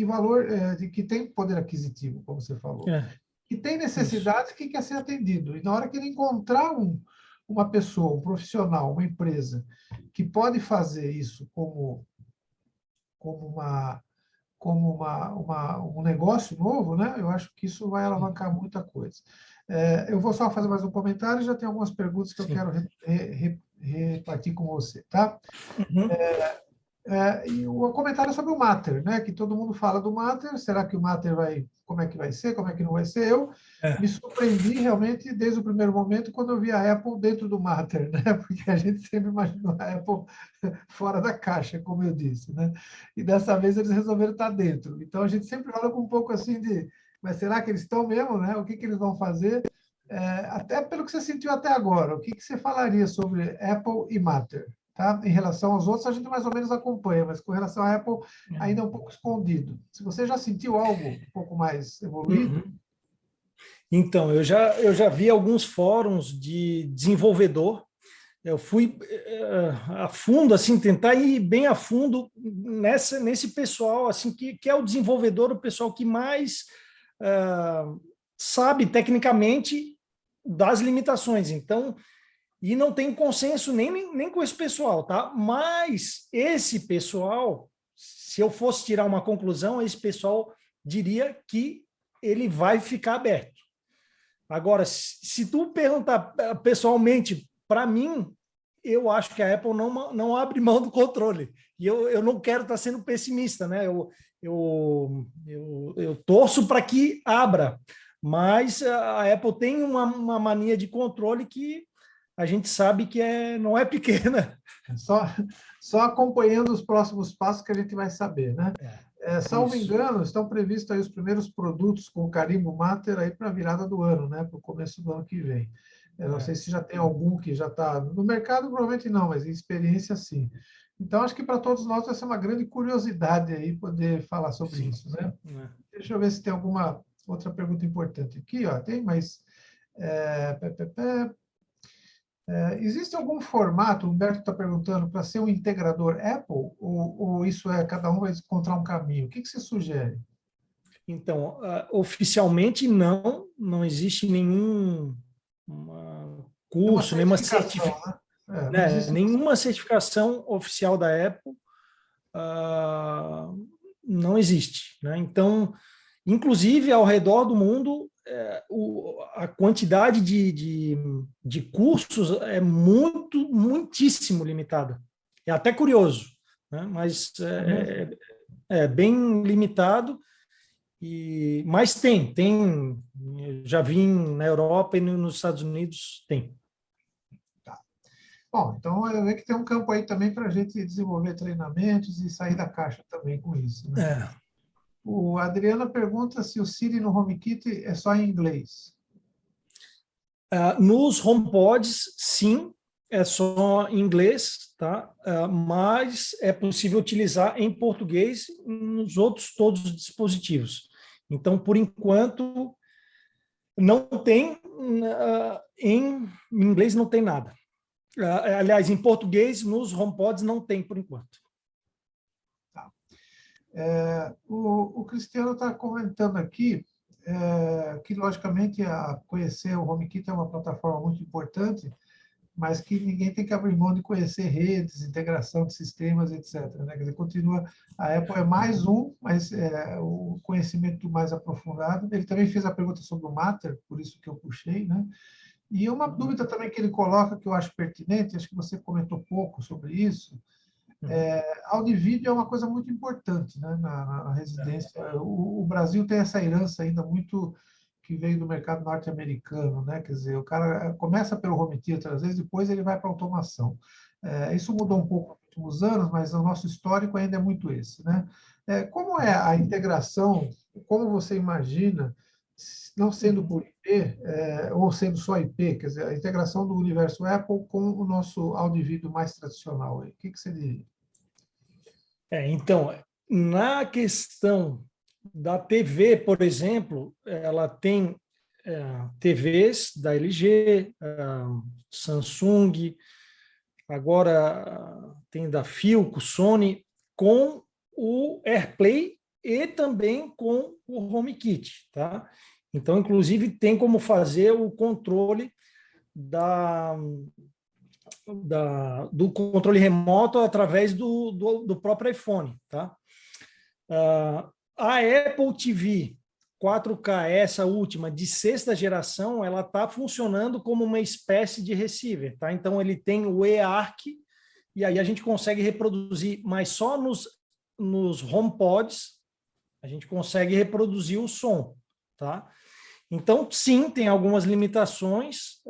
valor, de que tem poder aquisitivo, como você falou. É. E tem Isso. necessidades que quer ser atendido. E na hora que ele encontrar uma pessoa, um profissional, uma empresa que pode fazer isso como uma um negócio novo, né? Eu acho que isso vai Sim. alavancar muita coisa. Eu vou só fazer mais um comentário, já tem algumas perguntas que eu Sim. quero repartir com você, tá? Uhum. E o comentário sobre o Matter, né? Que todo mundo fala do Matter. Será que o Matter como é que vai ser? Como é que não vai ser? Eu É. me surpreendi realmente desde o primeiro momento quando eu vi a Apple dentro do Matter, né? Porque a gente sempre imaginou a Apple fora da caixa, como eu disse, né? E dessa vez eles resolveram estar dentro. Então a gente sempre olha com um pouco assim mas será que eles estão mesmo, né? O que eles vão fazer? Até pelo que você sentiu até agora, o que você falaria sobre Apple e Matter? Tá? Em relação aos outros, a gente mais ou menos acompanha, mas com relação à Apple, ainda é um pouco escondido. Se você já sentiu algo um pouco mais evoluído, Uhum. Então, eu já vi alguns fóruns de desenvolvedor. Eu fui a fundo, assim, tentar ir bem a fundo nesse pessoal, assim, que é o desenvolvedor, o pessoal que mais sabe tecnicamente das limitações. Então, e não tem consenso nem com esse pessoal, tá? Mas esse pessoal, se eu fosse tirar uma conclusão, esse pessoal diria que ele vai ficar aberto. Agora, se tu perguntar pessoalmente, para mim, eu acho que a Apple não abre mão do controle. E eu não quero estar sendo pessimista, né? Eu torço para que abra, mas a Apple tem uma mania de controle que a gente sabe que não é pequena. só, só acompanhando os próximos passos que a gente vai saber, né? Salvo Isso. engano, estão previstos aí os primeiros produtos com o carimbo Matter aí para a virada do ano, né? Para o começo do ano que vem. Eu não sei se já tem algum que já está no mercado, provavelmente não, mas em experiência sim. Então, acho que para todos nós vai ser uma grande curiosidade aí poder falar sobre Sim. isso, né? Deixa eu ver se tem alguma outra pergunta importante aqui, ó. Tem, mas Existe algum formato, o Humberto está perguntando, para ser um integrador Apple, ou isso cada um vai encontrar um caminho? O que você sugere? Então, oficialmente não existe nenhum É uma curso, certificação, né? Não existe uma nenhuma certificação oficial da Apple, não existe, né? Então, inclusive ao redor do mundo, a quantidade de cursos é muitíssimo limitada. É até curioso, né? Mas mesmo. é bem limitado. Mas tem, já vi na Europa e nos Estados Unidos, tem. Tá. Bom, então eu vejo que tem um campo aí também para a gente desenvolver treinamentos e sair da caixa também com isso, né? É. O Adriana pergunta se o Siri no HomeKit é só em inglês. Nos HomePods, sim, é só em inglês, tá? Mas é possível utilizar em português nos outros todos os dispositivos. Então, por enquanto, não tem, em inglês não tem nada. Aliás, em português, nos HomePods não tem por enquanto. Tá. O Cristiano está comentando aqui que, logicamente, conhecer o HomeKit é uma plataforma muito importante, mas que ninguém tem que abrir mão de conhecer redes, integração de sistemas, etc. Né? Quer dizer, continua, a Apple é mais um, mas o conhecimento mais aprofundado. Ele também fez a pergunta sobre o Matter, por isso que eu puxei, né? E uma dúvida também que ele coloca, que eu acho pertinente, acho que você comentou pouco sobre isso, áudio e vídeo é uma coisa muito importante, né, na residência. O Brasil tem essa herança ainda muito que veio do mercado norte-americano, né? Quer dizer, o cara começa pelo home theater, às vezes, depois ele vai para a automação. Isso mudou um pouco nos últimos anos, mas o nosso histórico ainda é muito esse, né? Como é a integração, como você imagina, não sendo por IP, ou sendo só IP, quer dizer, a integração do universo Apple com o nosso áudio e vídeo mais tradicional? O que você diria? Então, na questão da TV, por exemplo, ela tem TVs da LG, Samsung, agora tem da Philips, Sony, com o AirPlay e também com o HomeKit, tá? Então, inclusive, tem como fazer o controle do controle remoto através do próprio iPhone, tá? A Apple TV 4K, essa última, de sexta geração, ela está funcionando como uma espécie de receiver, tá? Então, ele tem o eARC, e aí a gente consegue reproduzir, mas só nos HomePods a gente consegue reproduzir o som, tá? Então, sim, tem algumas limitações,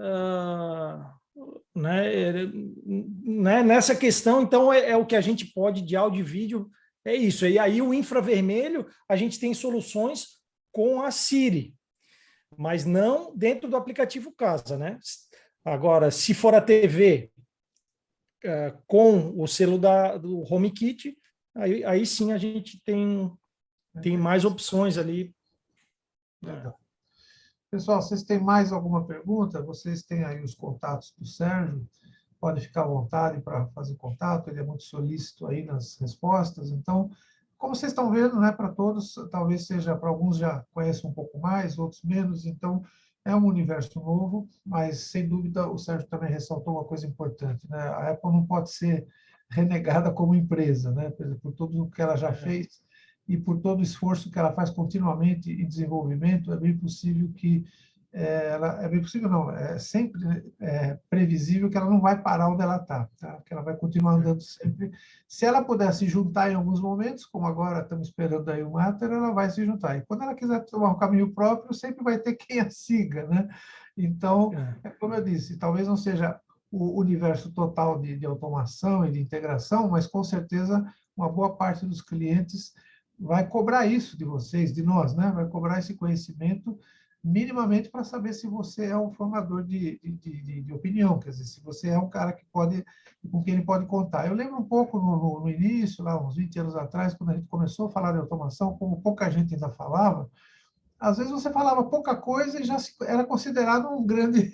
né, nessa questão. Então, é o que a gente pode de áudio e vídeo, é isso. E aí, o infravermelho, a gente tem soluções com a Siri, mas não dentro do aplicativo Casa, né? Agora, se for a TV com o selo do HomeKit, aí sim a gente tem mais opções ali. Legal. Pessoal, vocês têm mais alguma pergunta? Vocês têm aí os contatos do Sérgio, podem ficar à vontade para fazer contato, ele é muito solícito aí nas respostas. Então, como vocês estão vendo, né, para todos, talvez seja, para alguns já conheçam um pouco mais, outros menos, então é um universo novo, mas sem dúvida o Sérgio também ressaltou uma coisa importante, né? A Apple não pode ser renegada como empresa, né, por tudo o que ela já fez e por todo o esforço que ela faz continuamente em desenvolvimento, é bem possível que é bem possível não, é sempre previsível que ela não vai parar onde ela está, tá? Que ela vai continuar andando sempre. Se ela puder se juntar em alguns momentos, como agora estamos esperando aí o Matter, ela vai se juntar. E quando ela quiser tomar um caminho próprio, sempre vai ter quem a siga, né? Então, como eu disse, talvez não seja o universo total de automação e de integração, mas com certeza uma boa parte dos clientes vai cobrar isso de vocês, de nós, né? Vai cobrar esse conhecimento minimamente para saber se você é um formador de opinião, quer dizer, se você é um cara que pode, com quem ele pode contar. Eu lembro um pouco no início, lá uns 20 anos atrás, quando a gente começou a falar de automação, como pouca gente ainda falava, às vezes você falava pouca coisa e já era considerado um grande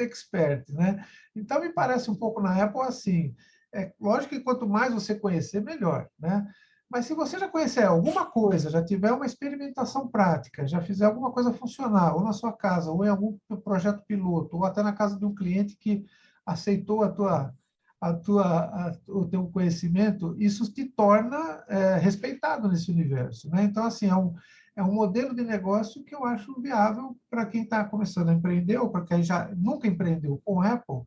expert, né? Então, me parece um pouco na Apple assim, é lógico que quanto mais você conhecer, melhor, né? Mas se você já conhecer alguma coisa, já tiver uma experimentação prática, já fizer alguma coisa funcionar, ou na sua casa, ou em algum projeto piloto, ou até na casa de um cliente que aceitou o teu conhecimento, isso te torna respeitado nesse universo, né? Então, assim, é um modelo de negócio que eu acho viável para quem está começando a empreender ou para quem já nunca empreendeu com Apple,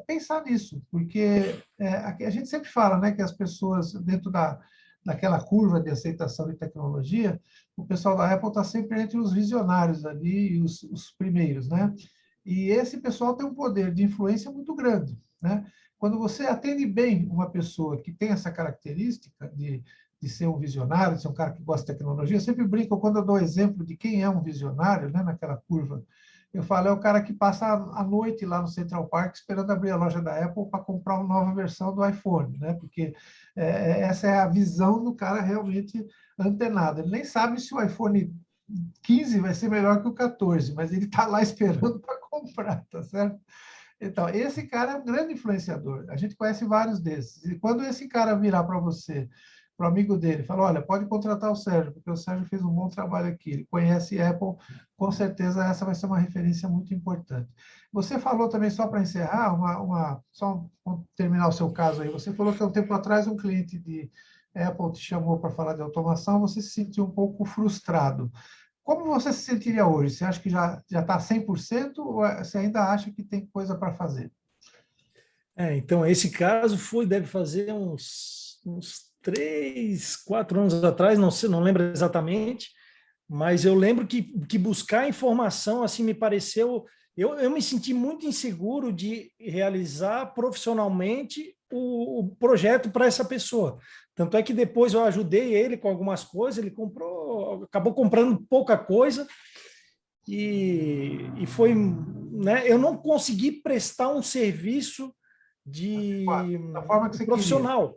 pensar nisso, porque a gente sempre fala, né, que as pessoas dentro daquela curva de aceitação de tecnologia, o pessoal da Apple está sempre entre os visionários ali e os primeiros, né? E esse pessoal tem um poder de influência muito grande, né? Quando você atende bem uma pessoa que tem essa característica de ser um visionário, de ser um cara que gosta de tecnologia, eu sempre brinco, quando eu dou exemplo de quem é um visionário, né, naquela curva, eu falo, é o cara que passa a noite lá no Central Park esperando abrir a loja da Apple para comprar uma nova versão do iPhone, né? Porque essa é a visão do cara realmente antenado. Ele nem sabe se o iPhone 15 vai ser melhor que o 14, mas ele está lá esperando para comprar, tá certo? Então, esse cara é um grande influenciador. A gente conhece vários desses. E quando esse cara virar para você, para o amigo dele, fala, olha, pode contratar o Sérgio, porque o Sérgio fez um bom trabalho aqui, ele conhece Apple, com certeza essa vai ser uma referência muito importante. Você falou também, só para encerrar, só terminar o seu caso aí, você falou que há um tempo atrás um cliente de Apple te chamou para falar de automação, você se sentiu um pouco frustrado. Como você se sentiria hoje? Você acha que já está 100% ou você ainda acha que tem coisa para fazer? Então, esse caso deve fazer uns 3, 4 anos atrás, não sei, não lembro exatamente, mas eu lembro que buscar informação assim me pareceu. Eu me senti muito inseguro de realizar profissionalmente o projeto para essa pessoa. Tanto é que depois eu ajudei ele com algumas coisas, ele acabou comprando pouca coisa e foi, né? Eu não consegui prestar um serviço de Da forma que você queria. profissional.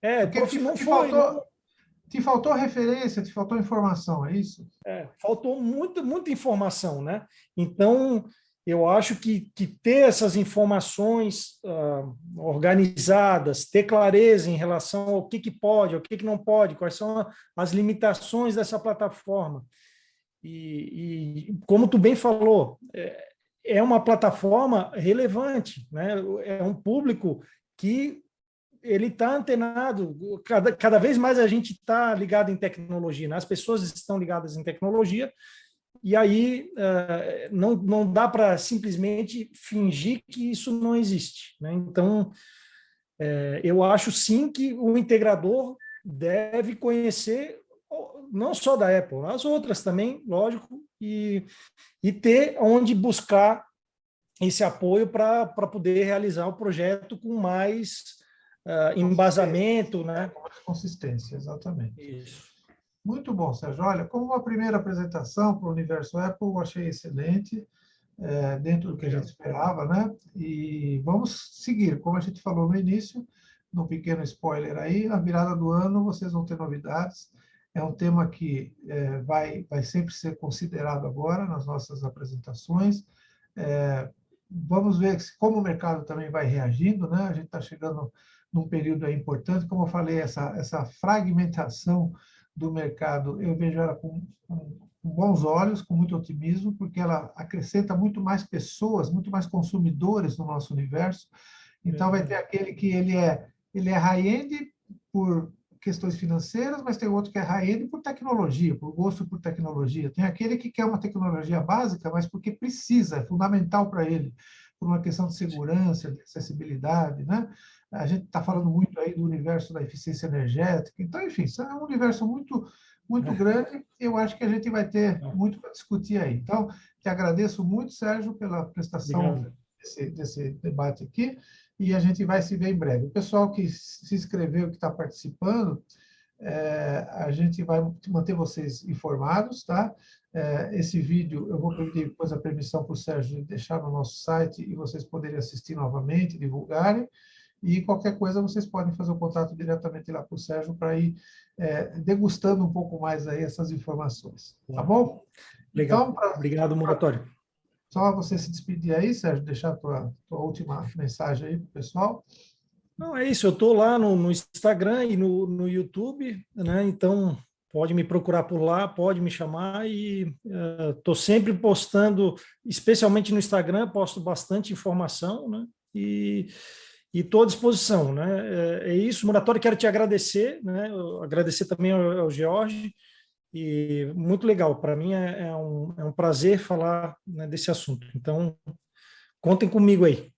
Porque Não foi, não, te faltou referência, te faltou informação, é isso? faltou muita informação, né? Então, eu acho que ter essas informações organizadas, ter clareza em relação ao que pode, ao que não pode, quais são as limitações dessa plataforma. E como tu bem falou, é uma plataforma relevante, né? É um público que ele está antenado. Cada vez mais a gente está ligado em tecnologia, né? As pessoas estão ligadas em tecnologia, e aí não dá para simplesmente fingir que isso não existe, né? Então, eu acho sim que o integrador deve conhecer não só da Apple, as outras também, lógico, e ter onde buscar esse apoio para poder realizar o projeto com mais embasamento, né? Com mais consistência, exatamente. Isso. Muito bom, Sérgio. Olha, como uma primeira apresentação para o Universo Apple, eu achei excelente, dentro do que a gente esperava, né? E vamos seguir, como a gente falou no início, num pequeno spoiler aí, na virada do ano vocês vão ter novidades. É um tema que vai sempre ser considerado agora nas nossas apresentações. Vamos ver como o mercado também vai reagindo, né? A gente está chegando num período aí importante, como eu falei, essa fragmentação do mercado, eu vejo ela com bons olhos, com muito otimismo, porque ela acrescenta muito mais pessoas, muito mais consumidores no nosso universo. Então, vai ter aquele que ele é high-end por questões financeiras, mas tem outro que é high-end por tecnologia, por gosto por tecnologia. Tem aquele que quer uma tecnologia básica, mas porque precisa, é fundamental para ele, por uma questão de segurança, de acessibilidade, né? A gente está falando muito aí do universo da eficiência energética. Então, enfim, isso é um universo muito grande. Eu acho que a gente vai ter muito para discutir aí. Então, te agradeço muito, Sérgio, pela prestação Obrigado. desse debate aqui, e a gente vai se ver em breve. O pessoal que se inscreveu, que está participando, a gente vai manter vocês informados, tá? Esse vídeo eu vou pedir depois a permissão para o Sérgio de deixar no nosso site e vocês poderem assistir novamente, divulgarem. E qualquer coisa vocês podem fazer o contato diretamente lá com o Sérgio para ir degustando um pouco mais aí essas informações. Tá bom? Legal. Então, Obrigado, Muratório. só você se despedir aí, Sérgio, deixar a tua última mensagem aí para o pessoal. Não, é isso, eu estou lá no Instagram e no YouTube, né? Então pode me procurar por lá, pode me chamar e estou sempre postando, especialmente no Instagram, posto bastante informação, né? E estou à disposição, né? É isso, Muratório, quero te agradecer, né? Agradecer também ao George, e muito legal, para mim é um prazer falar, né, desse assunto. Então, contem comigo aí.